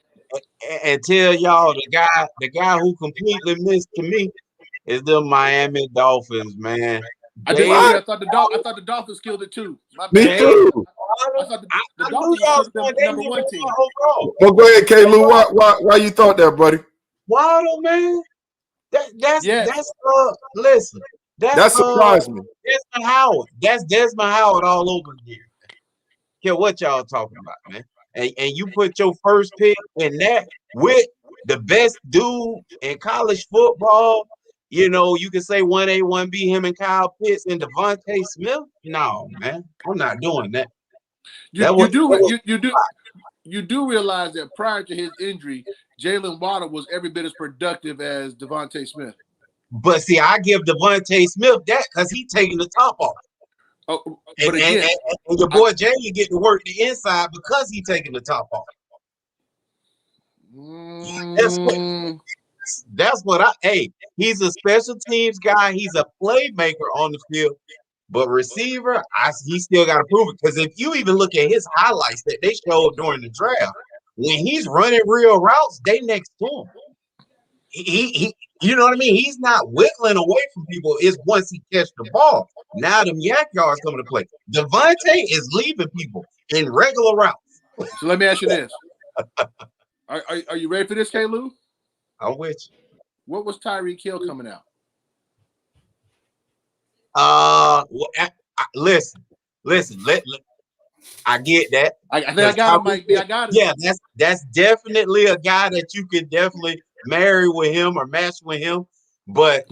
Speaker 1: and tell y'all the guy who completely missed to me is the Miami Dolphins, man.
Speaker 3: I thought the Dolphins killed it too.
Speaker 2: Me too.
Speaker 3: I thought the Dolphins should have been number one team.
Speaker 2: Well, go ahead, K. Lou. Why you thought that, buddy?
Speaker 1: Waddle, man. That's listen.
Speaker 2: That surprised me.
Speaker 1: Desmond Howard. That's Desmond Howard all over again. Care what y'all talking about, man. And you put your first pick in that with the best dude in college football. You know, you can say 1A, 1B, him and Kyle Pitts and Devontae Smith. No, man, I'm not doing that.
Speaker 3: You do realize that prior to his injury, Jalen Waddle was every bit as productive as Devontae Smith.
Speaker 1: But see, I give Devontae Smith that because he's taking the top off.
Speaker 3: Oh,
Speaker 1: and your boy Jamie getting to work the inside because he's taking the top off. That's what he's a special teams guy. He's a playmaker on the field, but receiver, he still got to prove it. Because if you even look at his highlights that they showed during the draft, when he's running real routes, they next to him. He you know what I mean? He's not whittling away from people. It's once he catch the ball. Now them yak yards coming to play. Devontae is leaving people in regular routes.
Speaker 3: So let me ask you this: Are you ready for this, K. Lou?
Speaker 1: I'm with you.
Speaker 3: What was Tyreek Hill coming out?
Speaker 1: Listen. I get that.
Speaker 3: I think I got it, Mike B. I got it.
Speaker 1: Yeah, that's definitely a guy that you could definitely marry with him or match with him. But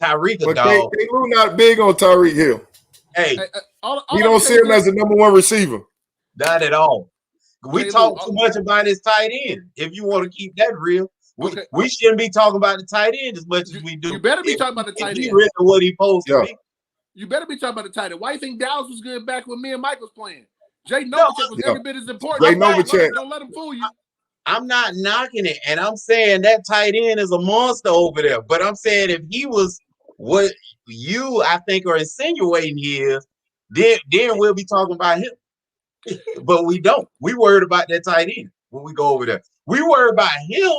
Speaker 1: Tyreek,
Speaker 2: but K. Lou not big on Tyreek Hill.
Speaker 1: Hey,
Speaker 2: you don't see him as a number one receiver.
Speaker 1: Not at all. We talk too much about his tight end. If you want to keep that real, we shouldn't be talking about the tight end as much as we do.
Speaker 3: You better be talking about the tight end.
Speaker 1: He really what he supposed to be.
Speaker 3: You better be talking about the tight end. Why do you think Dallas was good back when me and Mike was playing? Jay Novacek was every bit as important. Don't let him fool you.
Speaker 1: I'm not knocking it, and I'm saying that tight end is a monster over there. But I'm saying if he was what you, I think, are insinuating he is, then we'll be talking about him. But we don't. We worried about that tight end when we go over there. We worried about him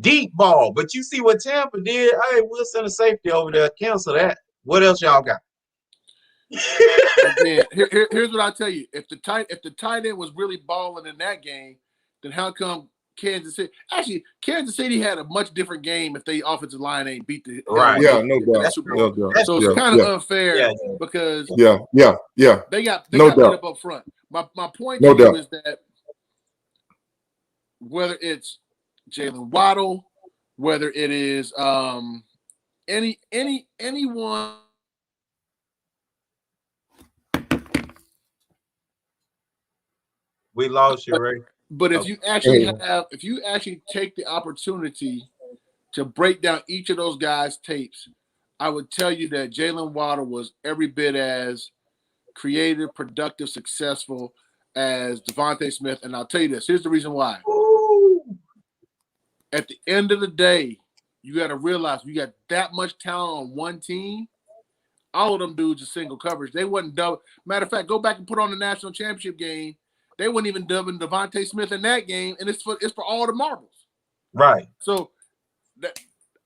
Speaker 1: deep ball. But you see what Tampa did? Hey, we'll send a safety over there. Cancel that. What else y'all got?
Speaker 3: Again, here's what I'll tell you. If the tight end was really balling in that game, then how come Kansas City? Actually, Kansas City had a much different game if they offensive line ain't beat the
Speaker 2: no doubt.
Speaker 3: So it's kind of unfair because they got beat up front. My point to you is that whether it's Jalen Waddle, whether it is anyone.
Speaker 1: We lost you, Ray.
Speaker 3: But if you actually take the opportunity to break down each of those guys' tapes, I would tell you that Jalen Waddle was every bit as creative, productive, successful as Devontae Smith. And I'll tell you this. Here's the reason why.
Speaker 1: Ooh.
Speaker 3: At the end of the day, you got to realize you got that much talent on one team. All of them dudes are single coverage. They wasn't double. Matter of fact, go back and put on the national championship game. They weren't even dubbing Devontae Smith in that game, and it's for all the marbles.
Speaker 1: Right.
Speaker 3: So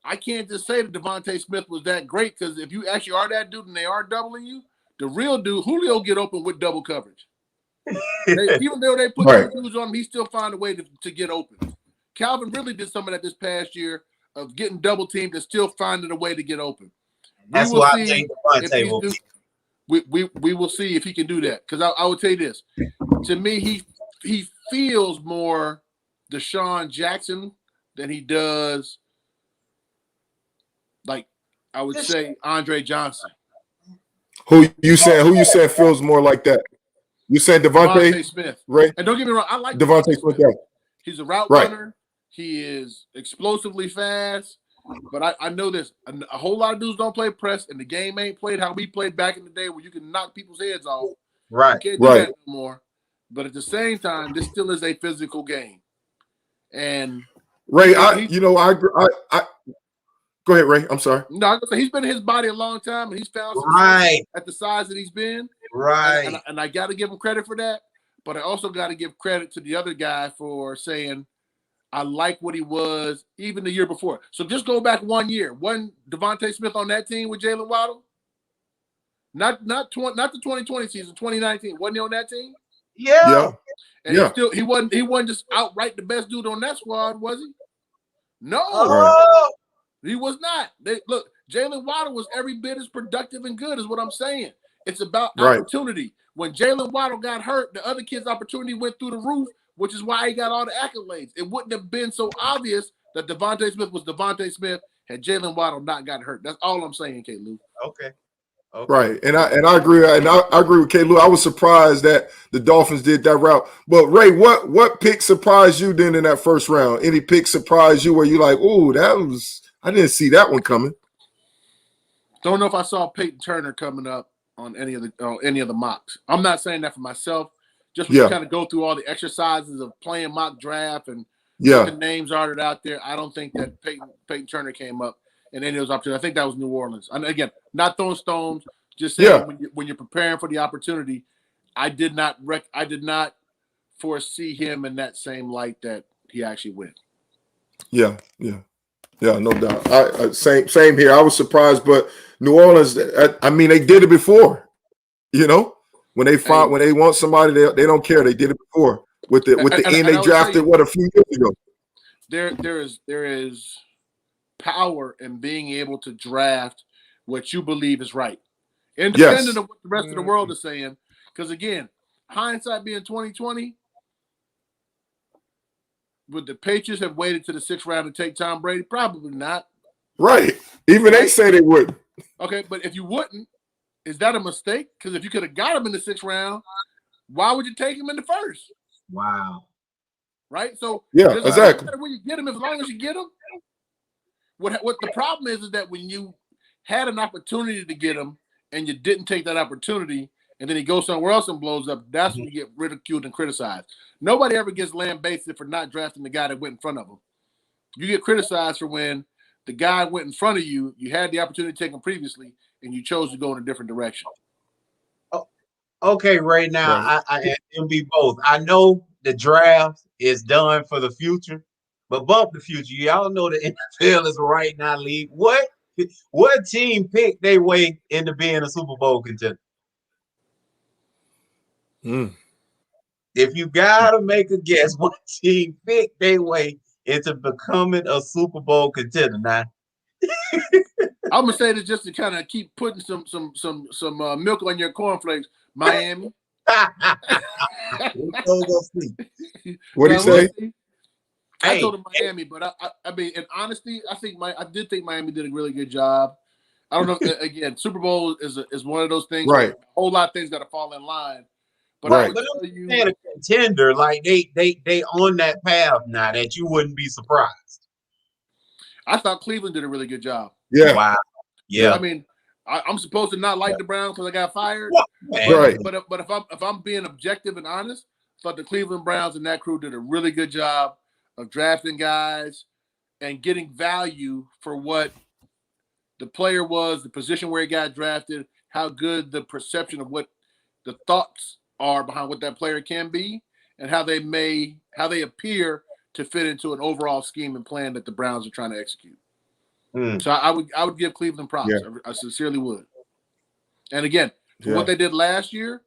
Speaker 3: I can't just say that Devontae Smith was that great because if you actually are that dude and they are doubling you, the real dude, Julio, get open with double coverage. Even though they put
Speaker 2: Right.
Speaker 3: dudes on him, he still find a way to get open. Calvin really did some of that this past year of getting double teamed and still finding a way to get open.
Speaker 1: That's
Speaker 3: We will
Speaker 1: why I
Speaker 3: see
Speaker 1: think
Speaker 3: if
Speaker 1: Devontae
Speaker 3: he's
Speaker 1: will
Speaker 3: do,
Speaker 1: be.
Speaker 3: we will see if he can do that. Because I would tell you this. To me, he feels more Deshaun Jackson than he does, like I would say, Andre Johnson.
Speaker 2: Who you saying feels more like that? You saying
Speaker 3: Devontae Smith.
Speaker 2: Ray?
Speaker 3: And don't get me wrong, I like
Speaker 2: Devontae Smith. Yeah.
Speaker 3: He's a route
Speaker 2: Right.
Speaker 3: runner. He is explosively fast. But I know this. A whole lot of dudes don't play press, and the game ain't played how we played back in the day where you can knock people's heads off.
Speaker 1: Right.
Speaker 3: You can't do
Speaker 2: Right.
Speaker 3: that no more. But at the same time, this still is a physical game. And
Speaker 2: Ray, I go ahead, Ray. I'm sorry.
Speaker 3: no, I was gonna say, he's been in his body a long time, and he's found some
Speaker 1: Right.
Speaker 3: at the size that he's been.
Speaker 1: Right.
Speaker 3: And I got to give him credit for that. But I also got to give credit to the other guy for saying, I like what he was even the year before. So just go back 1 year. Wasn't Devontae Smith on that team with Jalen Waddle? Not the 2020 season, 2019. Wasn't he on that team?
Speaker 1: Yeah.
Speaker 3: And
Speaker 2: Yeah.
Speaker 3: he wasn't just outright the best dude on that squad, was he? No,
Speaker 1: Oh,
Speaker 3: he was not. Look, Jalen Waddle was every bit as productive and good as what I'm saying. It's about
Speaker 2: Right.
Speaker 3: opportunity. When Jalen Waddle got hurt, the other kid's opportunity went through the roof, which is why he got all the accolades. It wouldn't have been so obvious that Devontae Smith was Devontae Smith had Jalen Waddle not got hurt. That's all I'm saying, K. Lou.
Speaker 1: okay.
Speaker 2: Right, and I agree, and I agree with K. Lou. I was surprised that the Dolphins did that route. But Ray, what pick surprised you then in that first round? Any pick surprised you where you like, oh, I didn't see that one coming.
Speaker 3: Don't know if I saw Peyton Turner coming up on any of the mocks. I'm not saying that for myself. Just when you kind of go through all the exercises of playing mock draft and what the names are that out there, I don't think that Peyton Turner came up in any of those opportunities. I think that was New Orleans. And again, not throwing stones, just saying when you're preparing for the opportunity, I did not foresee him in that same light that he actually went.
Speaker 2: Yeah, no doubt. Same here. I was surprised, but New Orleans, I mean, they did it before. You know, when they want somebody, they don't care. They did it before with the end they drafted a few years ago.
Speaker 3: There is power in being able to draft what you believe is right, independent of what the rest of the world is saying. Because again, hindsight being 2020, would the Patriots have waited to the 6th round to take Tom Brady? Probably not.
Speaker 2: Right. Even they say they wouldn't.
Speaker 3: Okay, but if you wouldn't, is that a mistake? Because if you could have got him in the 6th round, why would you take him in the 1st?
Speaker 1: Wow.
Speaker 3: Right? So
Speaker 2: yeah, exactly.
Speaker 3: Where you get him, as long as you get him. What the problem is that when you had an opportunity to get him and you didn't take that opportunity, and then he goes somewhere else and blows up, that's when you get ridiculed and criticized. Nobody ever gets lambasted for not drafting the guy that went in front of him. You get criticized for when the guy went in front of you, you had the opportunity to take him previously, and you chose to go in a different direction.
Speaker 1: Oh, okay, right now, I am be both. I know the draft is done for the future, but bump the future. Y'all know the NFL is right now league. What team picked their way into being a Super Bowl contender? If you gotta make a guess, what team picked their way into becoming a Super Bowl contender? Now,
Speaker 3: I'm gonna say this just to kind of keep putting some milk on your cornflakes. Miami.
Speaker 2: What do you say?
Speaker 3: I told him Miami, but I mean, in honesty, I did think Miami did a really good job. I don't know. Again, Super Bowl is one of those things.
Speaker 2: Right.
Speaker 3: A whole lot of things got to fall in line. But
Speaker 2: right.
Speaker 3: I would tell you,
Speaker 1: a contender, like they on that path now that you wouldn't be surprised.
Speaker 3: I thought Cleveland did a really good job.
Speaker 2: Yeah.
Speaker 1: Wow. Yeah.
Speaker 3: I mean, I'm supposed to not like the Browns because I got fired.
Speaker 2: Right.
Speaker 3: But if I'm being objective and honest, I thought the Cleveland Browns and that crew did a really good job of drafting guys and getting value for what the player was, the position where he got drafted, how good the perception of what the thoughts are behind what that player can be, and how they appear to fit into an overall scheme and plan that the Browns are trying to execute. So I would give Cleveland props.
Speaker 2: Yeah.
Speaker 3: I sincerely would. And again, for what they did last year,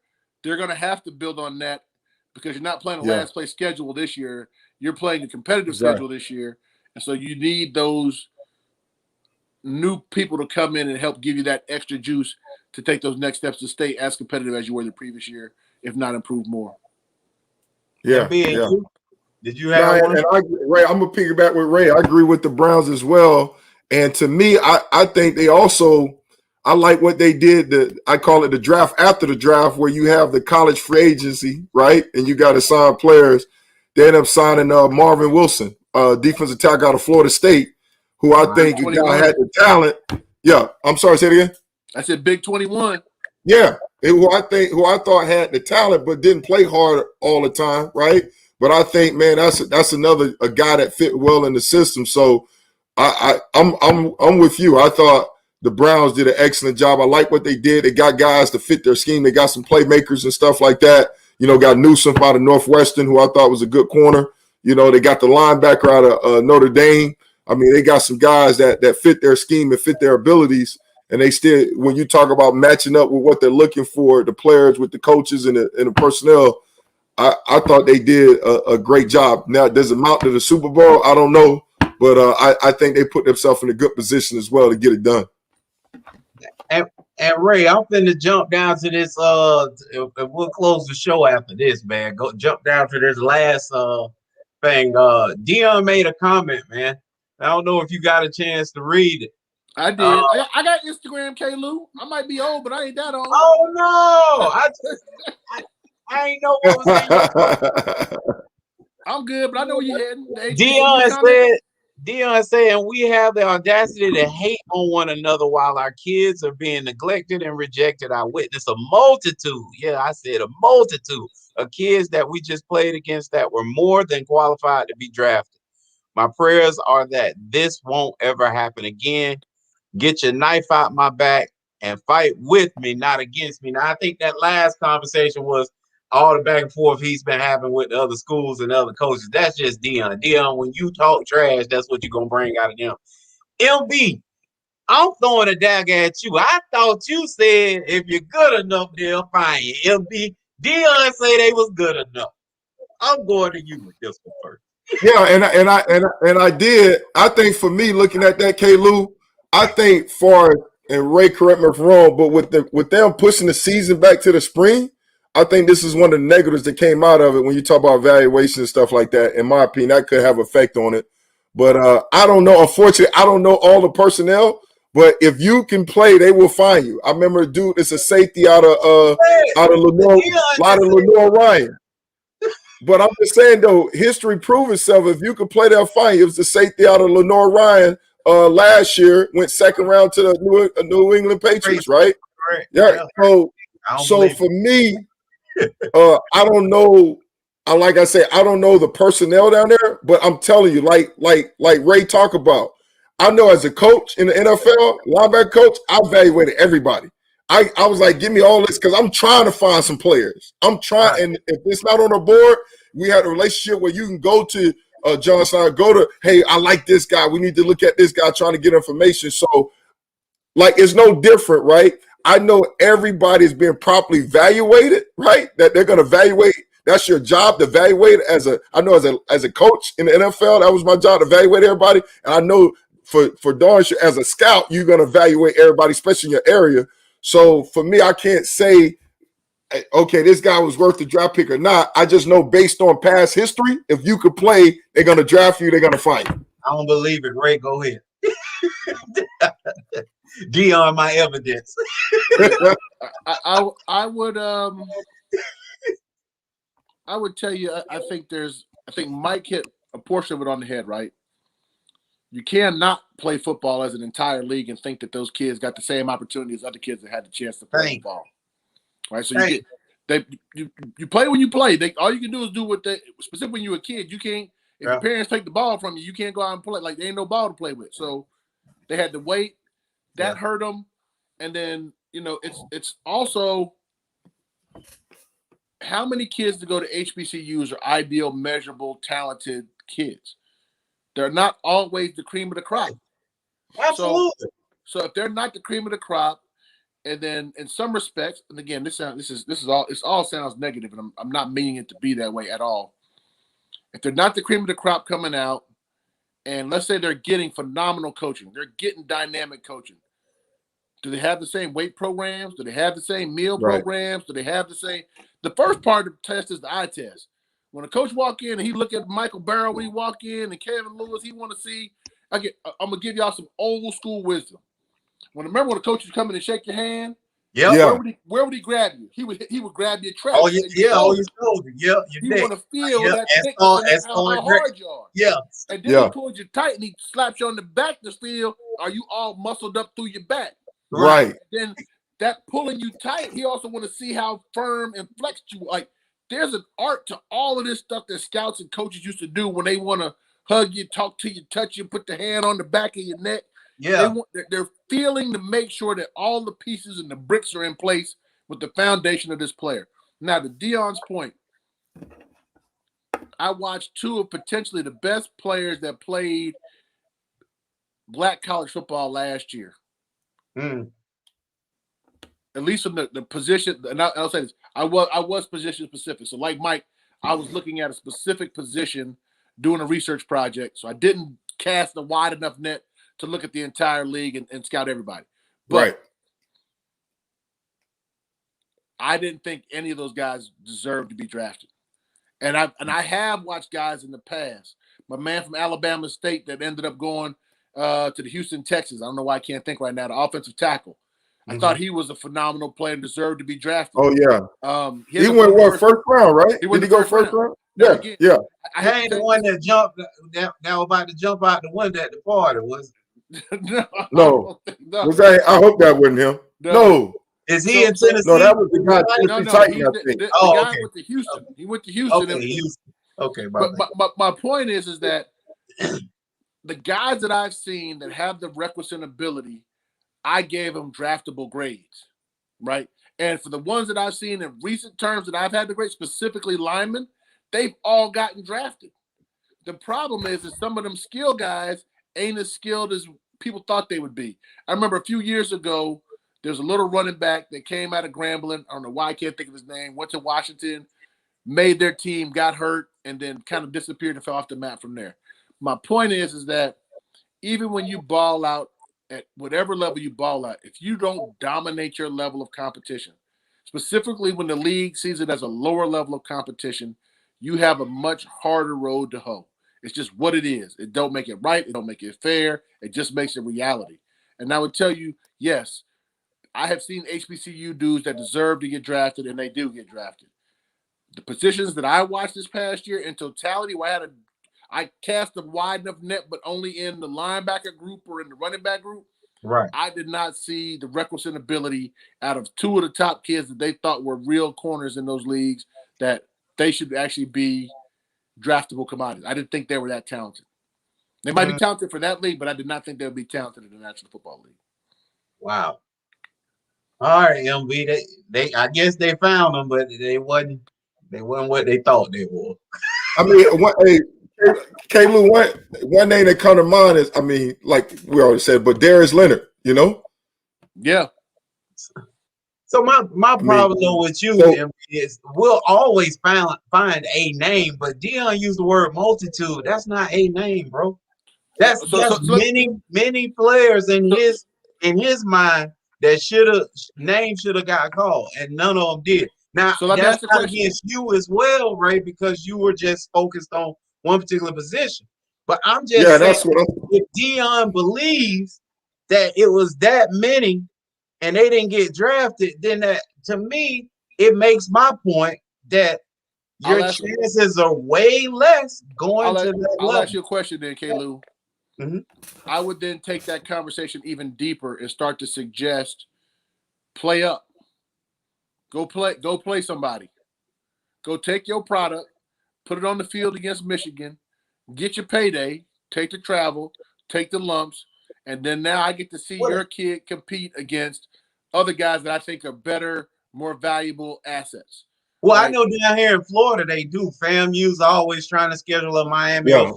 Speaker 3: they're going to have to build on that because you're not playing a
Speaker 2: Yeah.
Speaker 3: last place schedule this year. You're playing a competitive
Speaker 2: Exactly.
Speaker 3: schedule this year. And so you need those new people to come in and help give you that extra juice to take those next steps to stay as competitive as you were the previous year, if not improve more.
Speaker 2: Yeah.
Speaker 1: MB,
Speaker 2: Yeah.
Speaker 1: did you
Speaker 2: No,
Speaker 1: have one?
Speaker 2: and Ray, I'm gonna piggyback with Ray. I agree with the Browns as well. And to me, I think they also, I like what they did. I call it the draft after the draft, where you have the college free agency, right? And you got to sign players. They end up signing Marvin Wilson, defensive tackle out of Florida State, who I think a guy had the talent. Yeah, I'm sorry, say it again.
Speaker 3: I said Big 21.
Speaker 2: Yeah, who I thought had the talent but didn't play hard all the time, right? But I think, man, that's another guy that fit well in the system. So I'm with you. I thought the Browns did an excellent job. I like what they did. They got guys to fit their scheme. They got some playmakers and stuff like that. You know, got Newsome out of Northwestern, who I thought was a good corner. You know, they got the linebacker out of Notre Dame. I mean, they got some guys that fit their scheme and fit their abilities. And they still, when you talk about matching up with what they're looking for, the players with the coaches and the personnel, I thought they did a great job. Now, does it mount to the Super Bowl? I don't know. But I think they put themselves in a good position as well to get it done.
Speaker 1: And Ray, I'm finna jump down to this. We'll close the show after this, man. Go jump down to this last thing. Dion made a comment, man. I don't know if you got a chance to read it.
Speaker 3: I did. I got Instagram, K. Lou. I might be old, but I ain't that old.
Speaker 1: Oh no! I ain't know what was in it.
Speaker 3: I'm good, but I know where you're heading.
Speaker 1: Dion said, and we have the audacity to hate on one another while our kids are being neglected and rejected. I witnessed a multitude. Yeah, I said a multitude of kids that we just played against that were more than qualified to be drafted. My prayers are that this won't ever happen again. Get your knife out my back and fight with me, not against me. Now, I think that last conversation was all the back and forth he's been having with the other schools and other coaches. That's just Dion. Dion, when you talk trash, that's what you're going to bring out of them. MB, I'm throwing a dagger at you. I thought you said if you're good enough, they'll find you. MB, Dion say they was good enough. I'm going to you with this one first.
Speaker 2: Yeah, and I did. I think for me, looking at that, K. Lou, I think and Ray, correct me if I'm wrong, but with them pushing the season back to the spring, I think this is one of the negatives that came out of it when you talk about evaluation and stuff like that. In my opinion, that could have effect on it. But I don't know. Unfortunately, I don't know all the personnel. But if you can play, they will find you. I remember a dude, it's a safety out of Lenore Ryan. But I'm just saying, though, history proves itself. If you can play, they'll find you. It was the safety out of Lenore Ryan last year, went second round to the New England Patriots, right? Yeah. So for me, I don't know. Like I said, I don't know the personnel down there, but I'm telling you, like Ray talked about, I know as a coach in the NFL, linebacker coach, I evaluated everybody. I was like, give me all this because I'm trying to find some players. I'm trying, and if it's not on the board, we had a relationship where you can go to John Stein, go to, hey, I like this guy. We need to look at this guy, trying to get information. So, like, it's no different, right? I know everybody's being properly evaluated, right? That they're going to evaluate. That's your job to evaluate as a coach in the NFL. That was my job to evaluate everybody. And I know for darn sure as a scout, you're going to evaluate everybody, especially in your area. So for me, I can't say, okay, this guy was worth the draft pick or not. I just know based on past history, if you could play, they're going to draft you. They're going to find you.
Speaker 1: I don't believe it. Ray, go ahead. Dion, my evidence.
Speaker 3: I would tell you, I think Mike hit a portion of it on the head, right? You cannot play football as an entire league and think that those kids got the same opportunity as other kids that had the chance to play football. Right? So you play when you play. All you can do is do what specifically when you're a kid. You can't, if your parents take the ball from you, you can't go out and play. Like, there ain't no ball to play with. So they had to wait. That hurt them. And then, it's also how many kids to go to HBCUs are ideal, measurable, talented kids. They're not always the cream of the crop.
Speaker 1: Absolutely.
Speaker 3: So if they're not the cream of the crop, And then in some respects, and again, this all sounds negative, and I'm not meaning it to be that way at all. If they're not the cream of the crop coming out, and let's say they're getting phenomenal coaching, they're getting dynamic coaching. Do they have the same weight programs? Do they have the same meal programs? Do they have the same? The first part of the test is the eye test. When a coach walk in and he look at Michael Barrow when he walk in and Kevin Lewis, he want to see. I'm gonna give y'all some old school wisdom. Remember when the coach would come in and shake your hand?
Speaker 1: Yeah.
Speaker 3: Where would he grab you? He would grab your trap.
Speaker 1: Oh, yeah. Oh, your shoulder. Yeah.
Speaker 3: He want to feel that
Speaker 1: thickness
Speaker 3: how hard you are.
Speaker 1: Yeah.
Speaker 3: And then he pulls you tight and he slaps you on the back to feel, are you all muscled up through your back?
Speaker 2: Right.
Speaker 3: And then that pulling you tight, he also want to see how firm and flexed you. Like, there's an art to all of this stuff that scouts and coaches used to do when they want to hug you, talk to you, touch you, put the hand on the back of your neck.
Speaker 1: Yeah.
Speaker 3: They're feeling to make sure that all the pieces and the bricks are in place with the foundation of this player. Now, to Deion's point, I watched two of potentially the best players that played black college football last year. At least in the position, and I'll say this, I was position specific. So like Mike, I was looking at a specific position doing a research project. So I didn't cast a wide enough net to look at the entire league and scout everybody. But I didn't think any of those guys deserved to be drafted. And I have watched guys in the past. My man from Alabama State that ended up going to the Houston Texans. I don't know why I can't think right now. The offensive tackle. I thought he was a phenomenal player and deserved to be drafted.
Speaker 2: Oh yeah. He went first round, right?
Speaker 3: Did
Speaker 2: he go first round? Yeah,
Speaker 3: again,
Speaker 2: yeah.
Speaker 1: I ain't the one that jumped now about to jump out the window at the party, was
Speaker 2: No.
Speaker 3: No.
Speaker 2: Was that? I hope that wasn't him. No.
Speaker 1: Is he in Tennessee?
Speaker 2: No, that was the guy. Titan, I think.
Speaker 3: The guy went to Houston. He went to Houston.
Speaker 1: Okay, Houston. Okay,
Speaker 3: but my point is that the guys that I've seen that have the requisite ability, I gave them draftable grades, right? And for the ones that I've seen in recent terms that I've had the grade, specifically linemen, they've all gotten drafted. The problem is that some of them skill guys ain't as skilled as people thought they would be. I remember a few years ago, there's a little running back that came out of Grambling. I don't know why I can't think of his name. Went to Washington, made their team, got hurt, and then kind of disappeared and fell off the map from there. My point is that even when you ball out at whatever level you ball at, if you don't dominate your level of competition, specifically when the league sees it as a lower level of competition, you have a much harder road to hoe. It's just what it is. It don't make it right. It don't make it fair. It just makes it reality. And I would tell you, yes, I have seen HBCU dudes that deserve to get drafted, and they do get drafted. The positions that I watched this past year in totality, where I cast a wide enough net, but only in the linebacker group or in the running back group.
Speaker 1: Right.
Speaker 3: I did not see the requisite ability out of two of the top kids that they thought were real corners in those leagues that they should actually be draftable commodities. I didn't think they were that talented. They might be talented for that league, but I did not think they would be talented in the National Football League.
Speaker 1: Wow. All right, MB. They I guess they found them, but they wasn't what they thought they were.
Speaker 2: I mean, K-Lou, one name that come to mind is, I mean, like we already said, but Darius Leonard, you know?
Speaker 3: Yeah.
Speaker 1: So my problem though with you is we'll always find a name, but Deion used the word multitude. That's not a name, bro. That's many players in his mind that name should have got called, and none of them did. Now that's not against you as well, Ray, because you were just focused on one particular position. But I'm just saying,
Speaker 2: that's what
Speaker 1: if Deion believes that it was that many and they didn't get drafted, then that, to me, it makes my point that your chances are way less going to that level.
Speaker 3: I'll ask you a question then, K-Lou. I would then take that conversation even deeper and start to suggest play up. Go play somebody. Go take your product, put it on the field against Michigan, get your payday, take the travel, take the lumps, and then now I get to see your kid compete against other guys that I think are better, more valuable assets.
Speaker 1: Well, right? I know down here in Florida they do. FAMU's always trying to schedule a Miami.
Speaker 2: Yeah,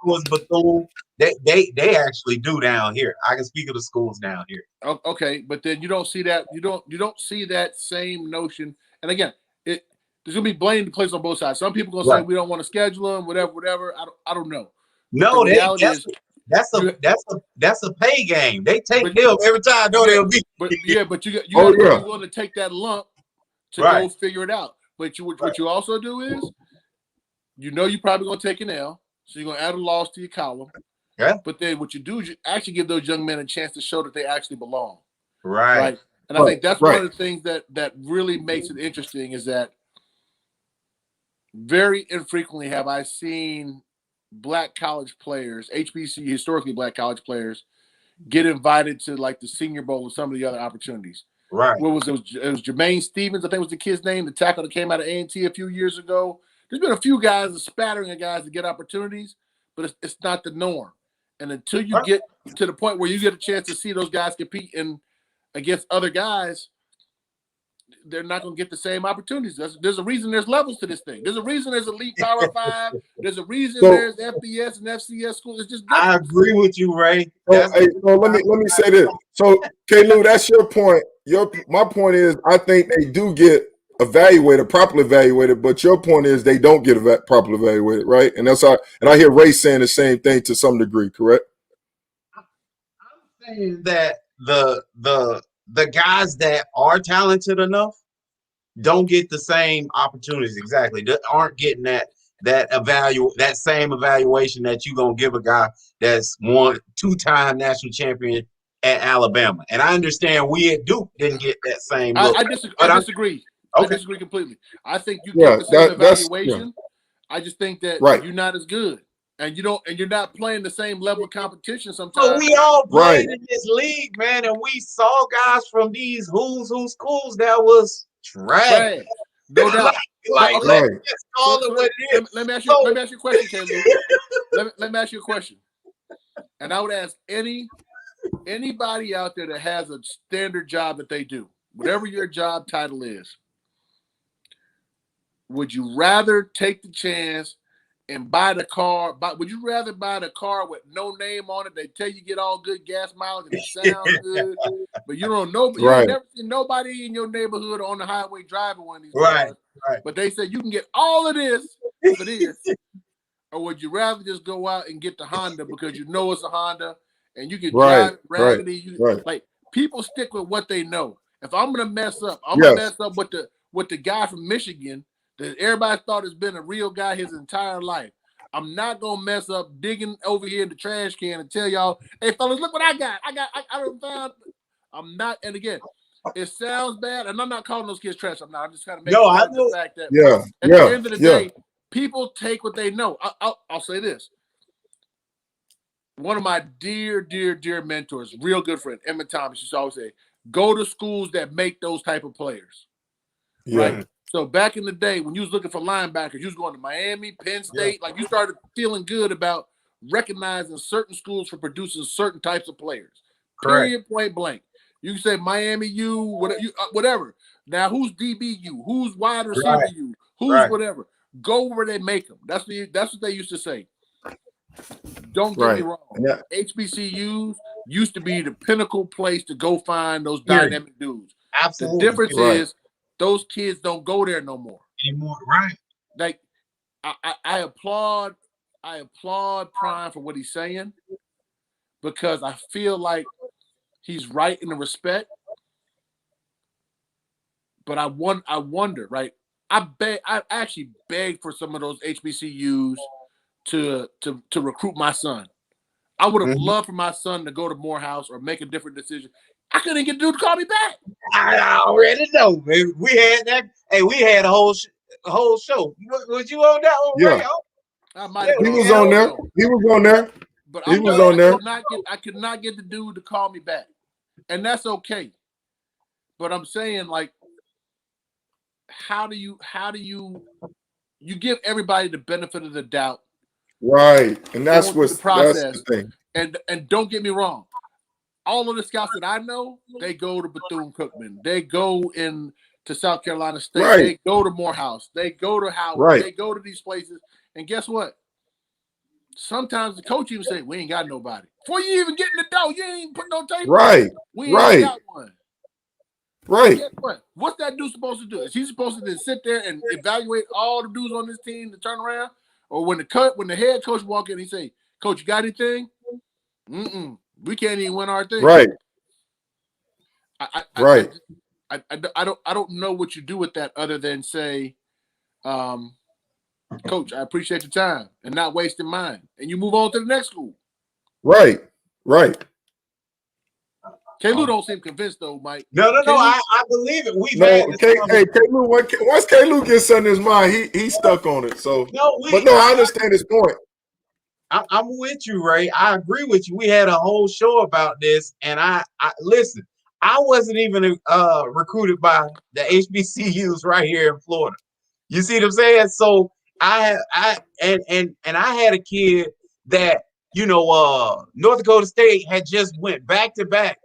Speaker 1: was Bethune. They actually do down here. I can speak of the schools down here.
Speaker 3: Okay, but then you don't see that you don't see that same notion. And again, there's gonna be blame placed on both sides. Some people gonna say
Speaker 1: Right.
Speaker 3: we don't want to schedule them, whatever. I don't know.
Speaker 1: No,
Speaker 3: the reality is
Speaker 1: that's a pay game. They take
Speaker 3: But-
Speaker 1: them every time. Don't they'll be
Speaker 3: but you
Speaker 2: Oh,
Speaker 3: gotta
Speaker 2: yeah.
Speaker 3: be willing to take that lump to
Speaker 1: Right.
Speaker 3: go figure it out. But what you also do is you're probably gonna take an L, so you're gonna add a loss to your column.
Speaker 1: Yeah.
Speaker 3: But then what you do is you actually give those young men a chance to show that they actually belong.
Speaker 1: right.
Speaker 3: And I think that's
Speaker 2: Right.
Speaker 3: one of the things that really makes it interesting is that very infrequently have I seen black college players, HBCU, historically black college players, get invited to like the Senior Bowl or some of the other opportunities.
Speaker 1: Right.
Speaker 3: What was it? It was Jermaine Stevens, I think was the kid's name, the tackle that came out of A&T a few years ago. There's been a few guys, a spattering of guys that get opportunities, but it's not the norm. And until you get to the point where you get a chance to see those guys compete against other guys, they're not going to get the same opportunities. There's a reason there's levels to this thing. There's a reason there's Elite Power 5. There's a reason there's FBS and FCS schools. It's just different.
Speaker 1: I agree with you, Ray.
Speaker 2: So, so let me say this. So, K-Lou, that's your point. My point is, I think they do get properly evaluated, but your point is they don't get properly evaluated, right? And I hear Ray saying the same thing to some degree, correct?
Speaker 1: I'm saying that the guys that are talented enough don't get the same opportunities exactly. They aren't getting that same evaluation that you're gonna give a guy that's won 2-time national champion at Alabama. And I understand we at Duke didn't get that same look.
Speaker 3: I disagree.
Speaker 1: Okay.
Speaker 3: I disagree completely. I think you get the same evaluation. I just think that you're not as good. And you're not playing the same level of competition sometimes.
Speaker 1: So we all played in this league, man, and we saw guys from these who's schools that was trash.
Speaker 3: No doubt.
Speaker 1: Let's call it what it is.
Speaker 3: Let me ask you a question, Caleb. let me ask you a question. And I would ask anybody out there that has a standard job that they do, whatever your job title is, would you rather take the chance and buy the car? Would you rather buy the car with no name on it? They tell you get all good gas mileage and it sounds good, but you don't know. You ain't never seen nobody in your neighborhood on the highway driving one of these cars.
Speaker 1: Right.
Speaker 3: But they say you can get all of this for this. Or would you rather just go out and get the Honda because you know it's a Honda and you can drive it raggedy? Like people stick with what they know. If I'm gonna mess up, I'm gonna mess up with the guy from Michigan that everybody thought has been a real guy his entire life. I'm not gonna mess up digging over here in the trash can and tell y'all, hey fellas, look what I got. I don't found. I'm not. And again, it sounds bad, and I'm not calling those kids trash. I'm not. I'm just kind of making the fact that at the end of the day, people take what they know. I'll say this. One of my dear mentors, real good friend, Emmett Thomas, used to always say, go to schools that make those type of players. Right? So back in the day, when you was looking for linebackers, you was going to Miami, Penn State, like you started feeling good about recognizing certain schools for producing certain types of players. Period, point blank. You can say Miami U, whatever. Now, who's DB U? Who's wide receiver U? Who's whatever? Go where they make them. That's what they used to say. Don't get me wrong.
Speaker 2: Yeah.
Speaker 3: HBCUs used to be the pinnacle place to go find those dynamic dudes.
Speaker 1: Absolutely.
Speaker 3: The difference is those kids don't go there no more.
Speaker 1: Anymore, right?
Speaker 3: Like I applaud Prime for what he's saying because I feel like he's right in the respect. But I wonder, right? I actually begged for some of those HBCUs to recruit my son. I would have loved for my son to go to Morehouse or make a different decision. I couldn't get dude to call me back.
Speaker 1: I already know, baby. We had that. Hey, we had a whole show. Was you on that one?
Speaker 2: Yeah. He was on there. He was on there.
Speaker 3: But
Speaker 2: he was on there.
Speaker 3: I could not get the dude to call me back, and that's okay. But I'm saying, like, how do you give everybody the benefit of the doubt?
Speaker 2: Right, and that's what's
Speaker 3: the process.
Speaker 2: That's the thing.
Speaker 3: And don't get me wrong, all of the scouts that I know, they go to Bethune-Cookman, they go to South Carolina State, they go to Morehouse, they go to Howard, they go to these places, and guess what? sometimes the coach even say, "We ain't got nobody." Before you even get in the door, you ain't put no tape.
Speaker 2: Right.
Speaker 3: We ain't
Speaker 2: Right.
Speaker 3: got one.
Speaker 2: Right.
Speaker 3: Guess what? What's that dude supposed to do? Is he supposed to then sit there and evaluate all the dudes on this team to turn around? Or when the head coach walk in, he say, "Coach, you got anything?" We can't even win our thing.
Speaker 2: Right. Right.
Speaker 3: I don't know what you do with that other than say, Coach, I appreciate your time and not wasting mine. And you move on to the next school.
Speaker 2: Right. Right.
Speaker 3: K-Lou don't seem convinced though, Mike.
Speaker 1: No.
Speaker 3: K-Lou,
Speaker 1: I believe it. We've
Speaker 2: No,
Speaker 1: had this
Speaker 2: hey, K-Lou, once K-Lou gets something in his mind, he's stuck on it. So, but I understand his point.
Speaker 1: I'm with you, Ray. I agree with you. We had a whole show about this, and I listen. I wasn't even recruited by the HBCUs right here in Florida. You see what I'm saying? So I had a kid that North Dakota State had just went back to back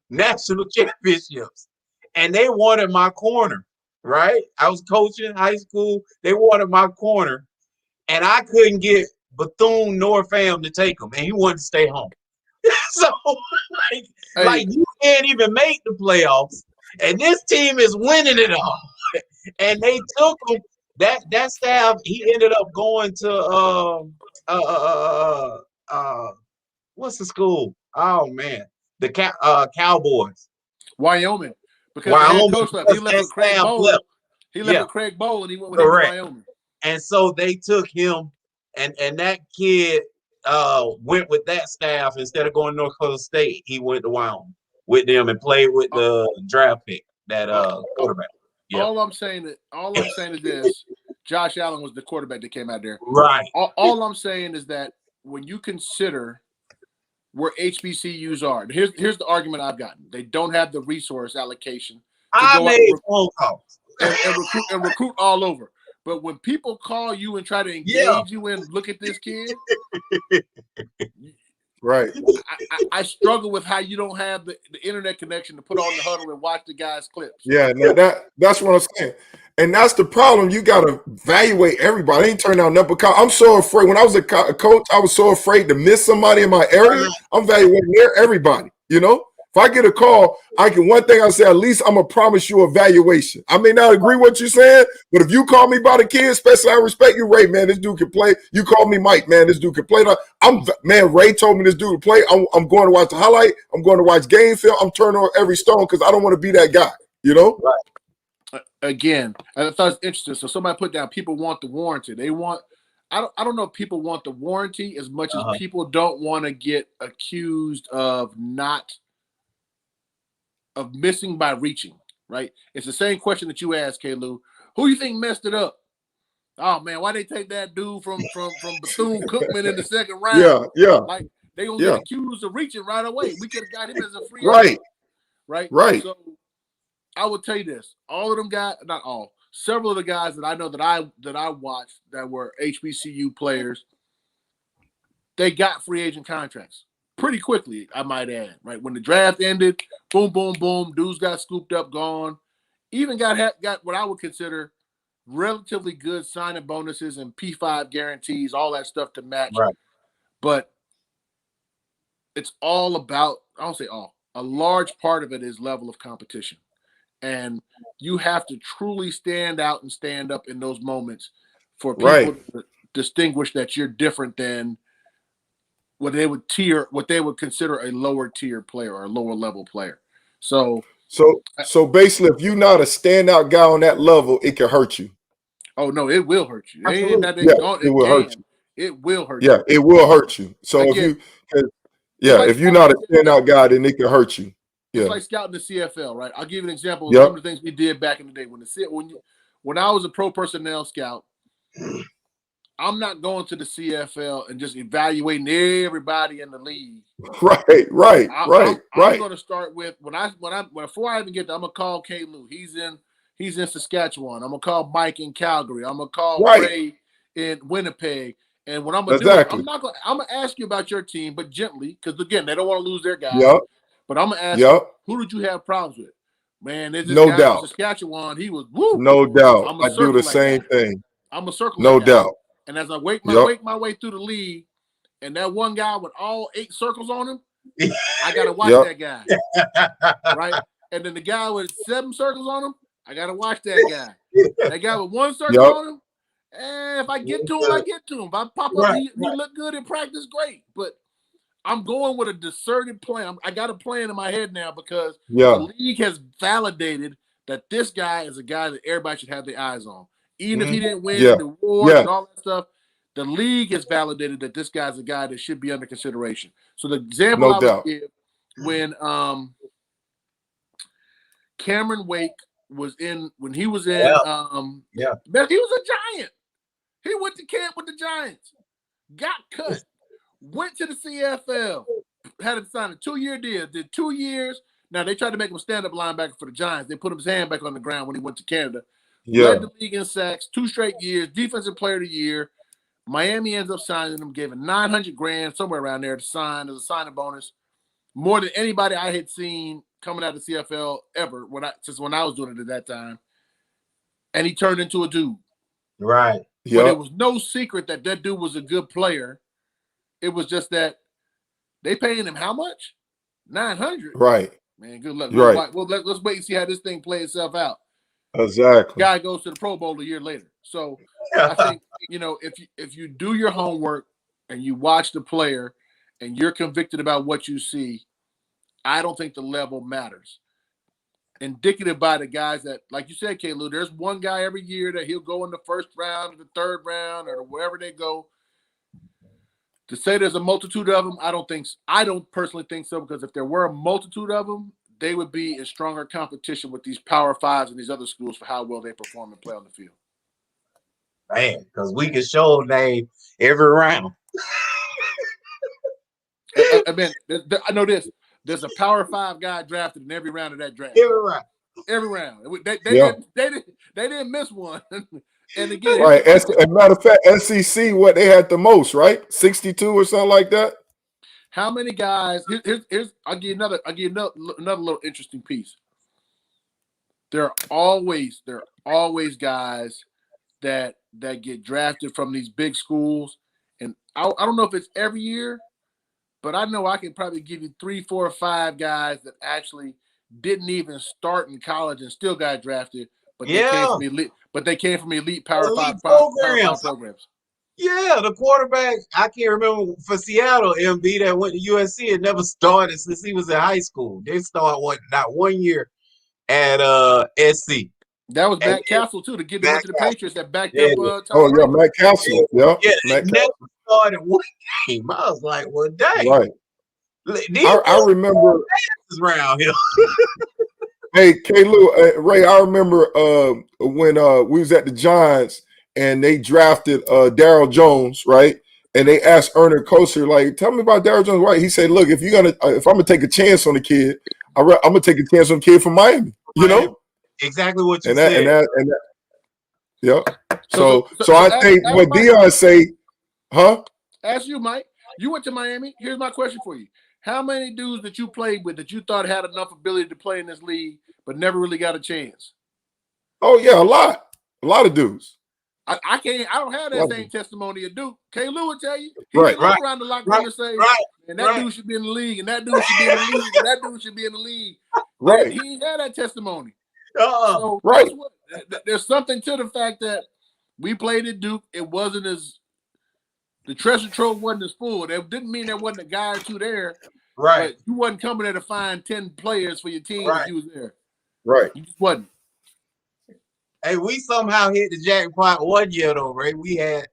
Speaker 1: national championships, and they wanted my corner. Right? I was coaching high school. They wanted my corner, and I couldn't get Bethune nor Fam to take him, and he wanted to stay home. So, like you can't even make the playoffs, and this team is winning it all. And they took him. That staff, he ended up going to what's the school? Oh man, the Cowboys,
Speaker 3: Wyoming, because
Speaker 1: Wyoming.
Speaker 3: the head coach left. He left with Craig Bowl. He left with Craig Bowl, and he went with Wyoming.
Speaker 1: And so they took him, and that kid went with that staff instead of going to North Dakota State. He went to Wyoming with them and played with the draft pick, that quarterback. Yep.
Speaker 3: All I'm saying is this: Josh Allen was the quarterback that came out there.
Speaker 1: Right.
Speaker 3: All I'm saying is that when you consider where HBCUs are, here's the argument I've gotten: they don't have the resource allocation.
Speaker 1: I made phone calls
Speaker 3: and recruit all over. But when people call you and try to engage you and look at this kid,
Speaker 2: right?
Speaker 3: I struggle with how you don't have the internet connection to put on the huddle and watch the guys' clips.
Speaker 2: Yeah, no, that's what I'm saying. And that's the problem. You got to evaluate everybody. They ain't turn out nothing. I'm so afraid. When I was a coach, I was so afraid to miss somebody in my area. I'm evaluating everybody, If I get a call, one thing I say, at least I'm going to promise you evaluation. I may not agree with what you're saying, but if you call me about a kid, especially I respect you, Ray, man, this dude can play. You call me Mike, man, this dude can play. Ray told me this dude can play. I'm going to watch the highlight. I'm going to watch game film. I'm turning on every stone because I don't want to be that guy,
Speaker 3: Right. Again, I thought it's interesting. So somebody put down, people want the warranty. I don't know if people want the warranty as much as people don't want to get accused of missing by reaching, right? It's the same question that you asked, K-Lou. Who you think messed it up? Oh man, why they take that dude from Bethune-Cookman in the second round?
Speaker 2: Yeah.
Speaker 3: Like they gonna get accused of reaching right away. We could have got him as a free
Speaker 2: agent.
Speaker 3: Right. So I will tell you this: all of them guys, not all, several of the guys that I know that I watched that were HBCU players, they got free agent contracts pretty quickly, I might add. Right when the draft ended, boom, boom, boom, dudes got scooped up, gone. Even got what I would consider relatively good signing bonuses and P5 guarantees, all that stuff to match.
Speaker 1: Right.
Speaker 3: But it's all about, I don't say all, a large part of it is level of competition. And you have to truly stand out and stand up in those moments for people to distinguish that you're different than what they would consider a lower tier player or a lower level player. So
Speaker 2: basically, if you're not a standout guy on that level, it can hurt you.
Speaker 3: Oh no, it will hurt you.
Speaker 2: It will hurt you.
Speaker 3: It will hurt you.
Speaker 2: Yeah, it will hurt you. So again, if you're not a standout guy, then it can hurt you.
Speaker 3: It's like scouting the CFL, right? I'll give you an example of some of the things we did back in the day. When I was a pro personnel scout, I'm not going to the CFL and just evaluating everybody in the league.
Speaker 2: Right.
Speaker 3: I'm going to start with before I even get there, I'm gonna call K-Lou. He's in Saskatchewan. I'm gonna call Mike in Calgary. I'm gonna call Ray in Winnipeg. And what I'm gonna do, I'm gonna ask you about your team, but gently, because again, they don't want to lose their guys.
Speaker 2: Yep.
Speaker 3: But I'm gonna ask you, who did you have problems with? Man, there's this guy
Speaker 2: doubt.
Speaker 3: From Saskatchewan. He was woo.
Speaker 2: No doubt. I do the same thing.
Speaker 3: I'm a circle.
Speaker 2: No doubt.
Speaker 3: And as I make my way through the league, and that one guy with all 8 circles on him, I gotta watch
Speaker 2: Yep.
Speaker 3: that guy, right? And then the guy with 7 circles on him, I gotta watch that guy. That guy with 1 circle
Speaker 2: Yep.
Speaker 3: on him, if I get to him, I get to him. If I pop up,
Speaker 1: Right,
Speaker 3: he look good in practice, great. But I'm going with a deserted plan. I got a plan in my head now because
Speaker 2: Yeah.
Speaker 3: the league has validated that this guy is a guy that everybody should have their eyes on. Even if he didn't win
Speaker 2: Yeah.
Speaker 3: the awards
Speaker 2: Yeah.
Speaker 3: and all that stuff, the league has validated that this guy's a guy that should be under consideration. So the example
Speaker 2: No
Speaker 3: I
Speaker 2: doubt.
Speaker 3: would give when Cameron Wake was in, when he was in,
Speaker 1: Yeah.
Speaker 3: man, he was a Giant. He went to camp with the Giants, got cut, went to the CFL, had to sign a 2-year deal, did 2 years. Now they tried to make him a stand-up linebacker for the Giants. They put his hand back on the ground when he went to Canada.
Speaker 2: Yeah.
Speaker 3: Led the league in sacks, 2 straight years, defensive player of the year. Miami ends up signing him, gave him $900,000, somewhere around there to sign as a signing bonus. More than anybody I had seen coming out of the CFL ever since when I was doing it at that time. And he turned into a dude.
Speaker 1: Right.
Speaker 3: But
Speaker 2: Yep.
Speaker 3: it was no secret that dude was a good player. It was just that they paying him how much? $900.
Speaker 2: Right.
Speaker 3: Man, good luck.
Speaker 2: Right.
Speaker 3: Well, let's wait and see how this thing plays itself out.
Speaker 2: Exactly.
Speaker 3: Guy goes to the Pro Bowl a year later. So I think, if you do your homework and you watch the player and you're convicted about what you see, I don't think the level matters. Indicative by the guys that, like you said, K-Lou, there's one guy every year that he'll go in the first round or the third round or wherever they go. To say there's a multitude of them, I don't personally think so, because if there were a multitude of them, they would be in stronger competition with these Power Fives and these other schools for how well they perform and play on the field.
Speaker 1: Man, because we can show name every round.
Speaker 3: I mean, I know this. There's a Power 5 guy drafted in every round of that draft.
Speaker 1: Every round.
Speaker 3: Every round. They
Speaker 2: Yeah.
Speaker 3: didn't miss one. And again,
Speaker 2: Right. As a matter of fact, SEC, what they had the most, right? 62 or something like that.
Speaker 3: how many guys? Here's I'll give you another little interesting piece. There are always guys that get drafted from these big schools, and I don't know if it's every year, but I know I can probably give you 3, 4, or 5 guys that actually didn't even start in college and still got drafted, but they came from elite Power
Speaker 1: Elite
Speaker 3: 5
Speaker 1: programs.
Speaker 3: programs.
Speaker 1: Yeah, the quarterback, I can't remember, for Seattle, MB, that went to USC and never started since he was in high school. They started not 1 year at SC.
Speaker 3: That was
Speaker 1: And
Speaker 3: Matt Castle too, to get
Speaker 1: Matt
Speaker 3: them to the Patriots that backed
Speaker 1: Yeah.
Speaker 3: up. Tom
Speaker 2: Oh, yeah.
Speaker 3: Brady.
Speaker 2: Matt Castle. Yeah.
Speaker 1: Yeah,
Speaker 2: Matt
Speaker 1: they never
Speaker 2: Castle.
Speaker 1: started one game. I was like, well, dang.
Speaker 2: Right.
Speaker 1: These
Speaker 2: I remember.
Speaker 1: is around here.
Speaker 2: Hey, K-Lou, Ray, I remember when we was at the Giants and they drafted Darryl Jones, right? And they asked Ernie Kosar, like, tell me about Darryl Jones. Right? He said, look, if I'm gonna take a chance on the kid, I'm gonna take a chance on the kid from Miami. You know,
Speaker 1: Exactly what you
Speaker 2: and
Speaker 1: said.
Speaker 2: that. Yeah.
Speaker 3: So
Speaker 2: So I think
Speaker 3: ask
Speaker 2: what
Speaker 3: Mike.
Speaker 2: Deion say, huh?
Speaker 3: Ask you, Mike. You went to Miami. Here's my question for you: how many dudes that you played with that you thought had enough ability to play in this league, but never really got a chance?
Speaker 2: Oh yeah, a lot of dudes.
Speaker 3: I can't. I don't have that
Speaker 2: Love
Speaker 3: same testimony of Duke. K-Lou will tell you. He
Speaker 2: Right.
Speaker 3: can look around the locker room and say,
Speaker 1: Right.
Speaker 3: "And that
Speaker 1: Right.
Speaker 3: dude should be in the league, and that dude should be in the league, and that dude should be in the league."
Speaker 2: Right.
Speaker 3: He ain't had that testimony.
Speaker 1: Uh-uh.
Speaker 3: So
Speaker 2: Right.
Speaker 3: guess what? There's something to the fact that we played at Duke. It wasn't the treasure trove wasn't as full. That didn't mean there wasn't a guy or two there.
Speaker 1: Right.
Speaker 3: But you wasn't coming there to find 10 players for your team
Speaker 1: Right.
Speaker 3: if you was there.
Speaker 2: Right.
Speaker 3: You just wasn't.
Speaker 1: Hey, we somehow hit the jackpot 1 year though, right? We had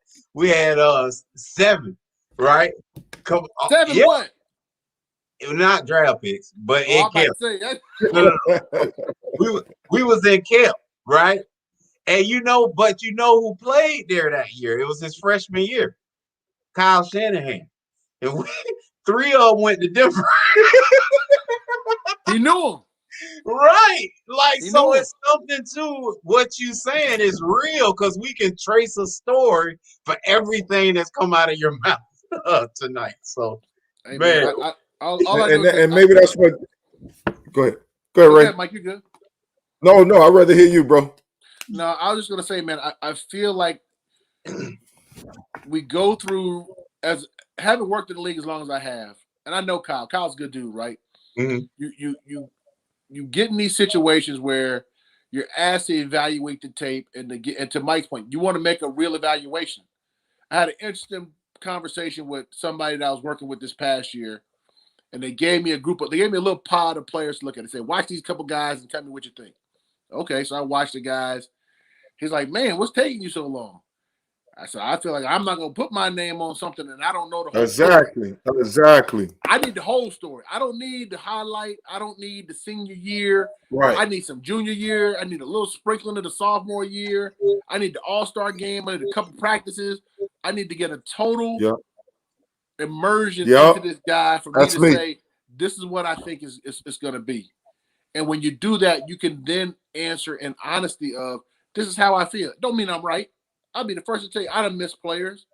Speaker 1: 7, right?
Speaker 3: Seven
Speaker 1: Yeah,
Speaker 3: what?
Speaker 1: not draft picks, but
Speaker 3: Oh,
Speaker 1: in
Speaker 3: I'm about
Speaker 1: camp.
Speaker 3: to say that.
Speaker 1: No. We was in camp, right? And but who played there that year? It was his freshman year, Kyle Shanahan. And 3 of them went to Denver.
Speaker 3: He knew him.
Speaker 1: Right. Like,
Speaker 3: He
Speaker 1: so
Speaker 3: knew
Speaker 1: it's something to what you saying is real, because we can trace a story for everything that's come out of your mouth tonight. So,
Speaker 3: Hey,
Speaker 1: man.
Speaker 3: all I know is
Speaker 2: And maybe that's what. Go ahead. Go ahead,
Speaker 3: Go
Speaker 2: Ray.
Speaker 3: ahead, Mike, you good?
Speaker 2: No, I'd rather hear you, bro.
Speaker 3: No, I was just gonna say, man, I feel like we go through as having worked in the league as long as I have, and I know Kyle. Kyle's a good dude, right?
Speaker 1: Mhm.
Speaker 3: You get in these situations where you're asked to evaluate the tape, and to Mike's point, you want to make a real evaluation. I had an interesting conversation with somebody that I was working with this past year, and they gave me a little pod of players to look at. They said, watch these couple guys and tell me what you think. Okay, so I watched the guys. He's like, man, what's taking you so long? I said, I feel like I'm not going to put my name on something and I don't know the whole story.
Speaker 2: Exactly.
Speaker 3: I need the whole story. I don't need the highlight. I don't need the senior year.
Speaker 2: Right.
Speaker 3: I need some junior year. I need a little sprinkling of the sophomore year. I need the all-star game. I need a couple practices. I need to get a total immersion into this guy for me to say, this is what I think is going to be. And when you do that, you can then answer in honesty of, this is how I feel. Don't mean I'm right. I'll be the first to tell you I done miss players,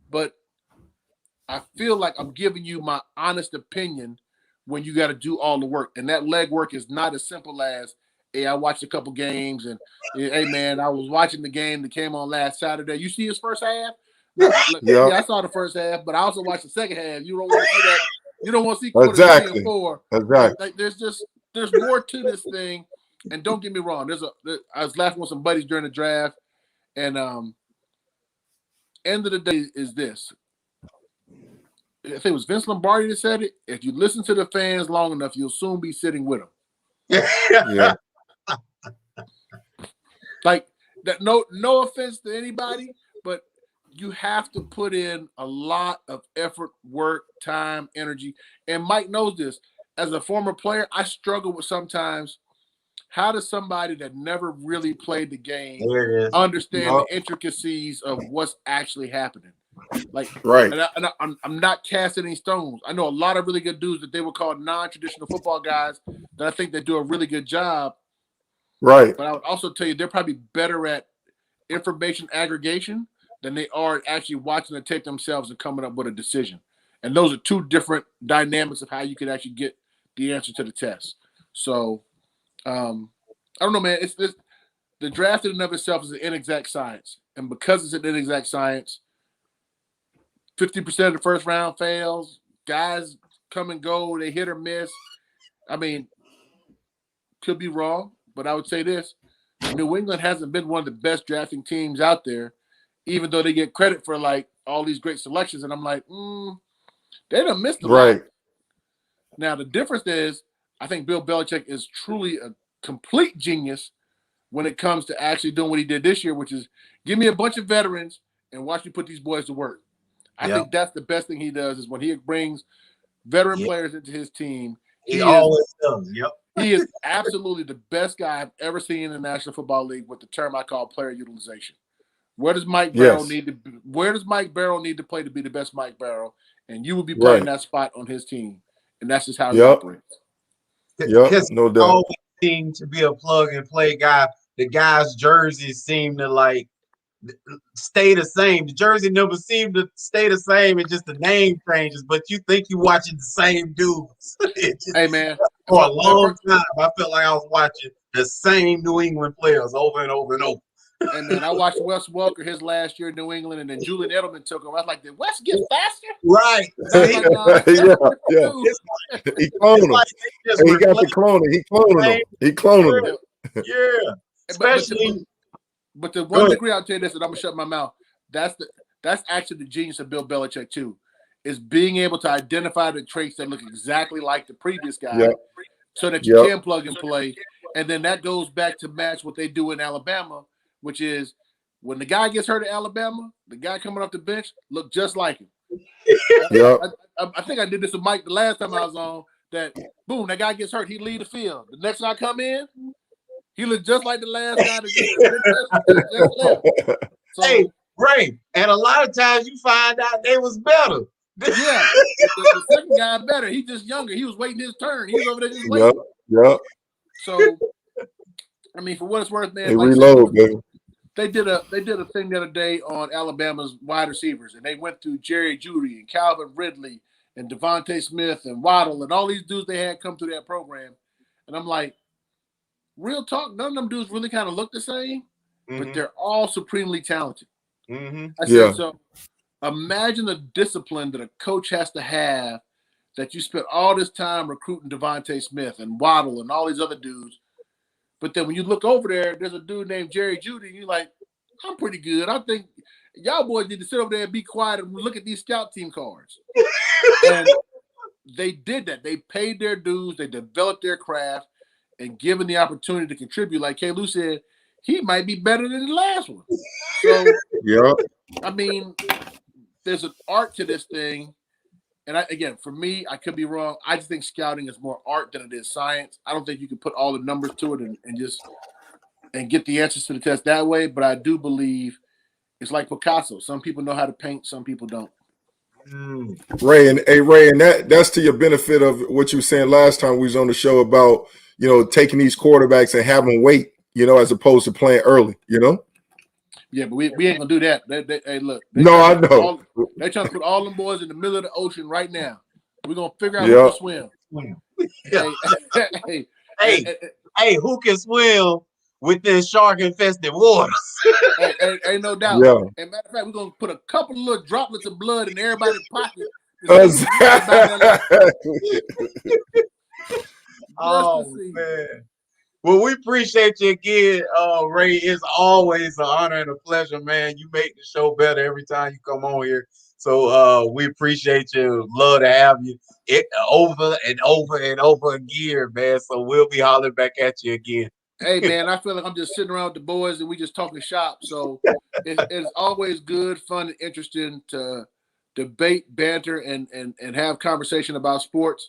Speaker 3: but I feel like I'm giving you my honest opinion when you got to do all the work. And that leg work is not as simple as, hey, I watched a couple games and, hey, man, I was watching the game that came on last Saturday. You see his first half? Yeah, I saw the first half, but I also watched the second half. You don't want to see that. You don't want to see quarter 3 and 4.
Speaker 2: Exactly.
Speaker 3: Like, there's more to this thing. And don't get me wrong. I was laughing with some buddies during the draft, and end of the day is this. I think it was Vince Lombardi that said it. If you listen to the fans long enough, you'll soon be sitting with them.
Speaker 2: Yeah.
Speaker 3: Like that. No offense to anybody, but you have to put in a lot of effort, work, time, energy. And Mike knows this. As a former player, I struggle with sometimes. How does somebody that never really played the game understand the intricacies of what's actually happening? Like,
Speaker 2: right.
Speaker 3: And I'm not casting any stones. I know a lot of really good dudes that they would call non-traditional football guys that I think they do a really good job.
Speaker 2: Right.
Speaker 3: But I would also tell you they're probably better at information aggregation than they are actually watching the tape themselves and coming up with a decision. And those are two different dynamics of how you could actually get the answer to the test. So, I don't know, man. It's the draft in and of itself is an inexact science, and because it's an inexact science, 50% of the first round fails. Guys come and go; they hit or miss. I mean, could be wrong, but I would say this: New England hasn't been one of the best drafting teams out there, even though they get credit for like all these great selections. And I'm like, they done missed a lot. Now the difference is, I think Bill Belichick is truly a complete genius when it comes to actually doing what he did this year, which is give me a bunch of veterans and watch me put these boys to work. I think that's the best thing he does is when he brings veteran players into his team.
Speaker 1: He always does. Yep.
Speaker 3: He is absolutely the best guy I've ever seen in the National Football League with the term I call player utilization. Where does Mike Barrow need to play to be the best Mike Barrow? And you will be playing that spot on his team. And that's just how he operates.
Speaker 2: Because no doubt.
Speaker 1: Always seem to be a plug and play guy. The guys' jerseys seem to like stay the same. The jersey numbers seem to stay the same, and just the name changes. But you think you're watching the same dudes.
Speaker 3: Hey man,
Speaker 1: for a long time, I felt like I was watching the same New England players over and over and over.
Speaker 3: And man, I watched Wes Welker his last year in New England, and then Julian Edelman took him. I was like, did Wes get faster?
Speaker 1: Right.
Speaker 3: Like,
Speaker 2: He cloned him. He got the cloning. He cloned him. He cloned him.
Speaker 1: Yeah. Especially.
Speaker 3: But the one degree I'll tell you this, and I'm gonna shut my mouth. That's actually the genius of Bill Belichick too, is being able to identify the traits that look exactly like the previous guy, so that you can plug and play. And then that goes back to match what they do in Alabama, which is when the guy gets hurt at Alabama, the guy coming off the bench look just like him. I think I did this with Mike the last time I was on. That boom, that guy gets hurt, he leave the field. The next guy come in, he looked just like the last guy that just left. So,
Speaker 1: hey, Ray, and a lot of times you find out they was better.
Speaker 3: Yeah, the second guy better. He just younger. He was waiting his turn. He was over there just waiting. So, I mean, for what it's worth, man,
Speaker 2: they reload, baby.
Speaker 3: They did a thing the other day on Alabama's wide receivers, and they went through Jerry Jeudy and Calvin Ridley and Devontae Smith and Waddle and all these dudes they had come through that program. And I'm like, real talk, none of them dudes really kind of look the same, but they're all supremely talented. I said, so imagine the discipline that a coach has to have, that you spent all this time recruiting Devontae Smith and Waddle and all these other dudes. But then when you look over there, there's a dude named Jerry Jeudy, and you're like, I'm pretty good. I think y'all boys need to sit over there and be quiet and look at these scout team cards. And they did that. They paid their dues. They developed their craft, and given the opportunity to contribute, like K. Lou said, he might be better than the last one. So,
Speaker 2: Yeah.
Speaker 3: I mean, there's an art to this thing. And again, for me, I could be wrong. I just think scouting is more art than it is science. I don't think you can put all the numbers to it and get the answers to the test that way. But I do believe it's like Picasso. Some people know how to paint, some people don't.
Speaker 2: Ray, and that's to your benefit of what you were saying last time we was on the show about, taking these quarterbacks and having them wait, as opposed to playing early,
Speaker 3: Yeah, but we ain't gonna do that. Hey, look.
Speaker 2: No, I know.
Speaker 3: They trying to put all them boys in the middle of the ocean right now. We're gonna figure out who can swim.
Speaker 1: Hey, who can swim with this shark-infested waters?
Speaker 3: Ain't no doubt.
Speaker 2: Yeah.
Speaker 3: And matter of fact, we're gonna put a couple of little droplets of blood in everybody's pocket.
Speaker 1: Oh man. Well, we appreciate you again, Ray. It's always an honor and a pleasure, man. You make the show better every time you come on here. So we appreciate you. Love to have you over and over and over again, man. So we'll be hollering back at you again.
Speaker 3: Hey, man, I feel like I'm just sitting around with the boys and we just talking shop. So it's always good, fun, and interesting to debate, banter, and have conversation about sports.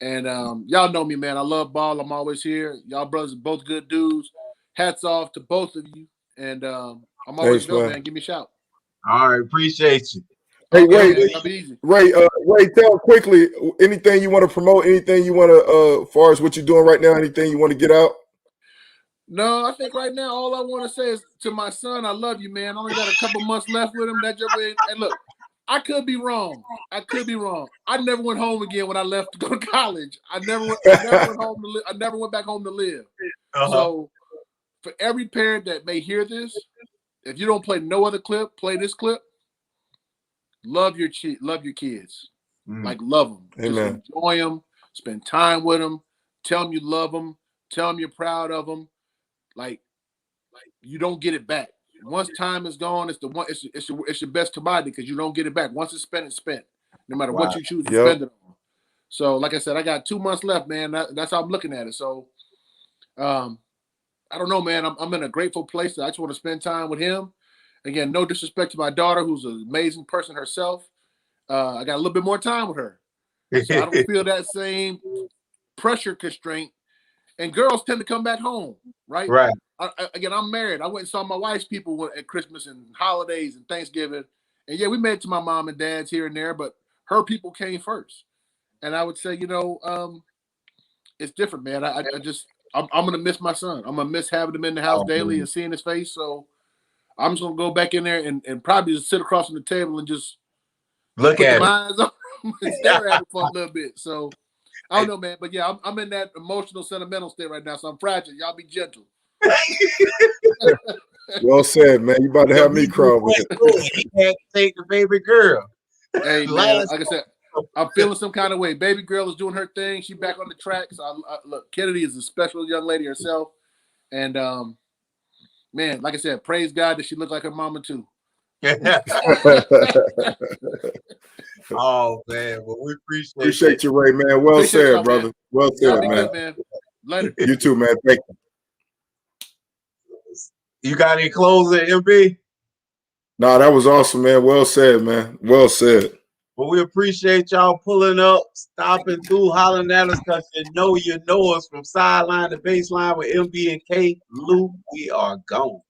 Speaker 3: And y'all know me, man. I love ball. I'm always here. Y'all brothers are both good dudes. Hats off to both of you. And I'm always available, man. Give me a shout.
Speaker 1: All right, appreciate you.
Speaker 2: Hey,
Speaker 3: Ray,
Speaker 2: Ray, tell quickly anything you want to promote, anything you want to, as far as what you're doing right now, anything you want to get out?
Speaker 3: No, I think right now all I want to say is to my son, I love you, man. I only got a couple months left with him. And look, I could be wrong. I never went home again when I left to go to college. I never went home to live. I never went back home to live. So for every parent that may hear this, if you don't play no other clip, play this clip. Love your kids. Like, love them.
Speaker 2: Amen.
Speaker 3: Just enjoy them. Spend time with them. Tell them you love them. Tell them you're proud of them. Like you don't get it back. Once time is gone, it's your best commodity because you don't get it back. Once it's spent, it's spent. No matter what you choose to spend it on. So, like I said, I got 2 months left, man. That's how I'm looking at it. So, I don't know, man. I'm in a grateful place. I just want to spend time with him. Again, no disrespect to my daughter, who's an amazing person herself. I got a little bit more time with her. So I don't feel that same pressure constraint. And girls tend to come back home, right?
Speaker 1: Right.
Speaker 3: Again, I'm married. I went and saw my wife's people at Christmas and holidays and Thanksgiving. And yeah, we made it to my mom and dad's here and there, but her people came first. And I would say, it's different, man. I'm going to miss my son. I'm going to miss having him in the house daily and seeing his face. So I'm just going to go back in there and probably just sit across from the table and just
Speaker 1: look at
Speaker 3: my eyes on him and stare at him for a little bit. So I don't know, man. But yeah, I'm in that emotional, sentimental state right now. So I'm fragile. Y'all be gentle.
Speaker 2: Well said, man. You about to have me cry with it.
Speaker 1: He had to take the baby girl.
Speaker 3: Hey, man, like I said, I'm feeling some kind of way. Baby girl is doing her thing. She's back on the track. So look, Kennedy is a special young lady herself. And man, like I said, praise God that she looked like her mama too.
Speaker 1: Oh man, well we
Speaker 2: appreciate you, Ray, man. Well said, brother.
Speaker 3: Man.
Speaker 2: Well said, man.
Speaker 3: Good, man. Later.
Speaker 2: You too, man. Thank you.
Speaker 1: You got any closing, MB?
Speaker 2: Nah, that was awesome, man. Well said, man. Well said.
Speaker 1: Well, we appreciate y'all pulling up, stopping through, hollering at us because you know us from sideline to baseline with MB and K. Lou. We are gone.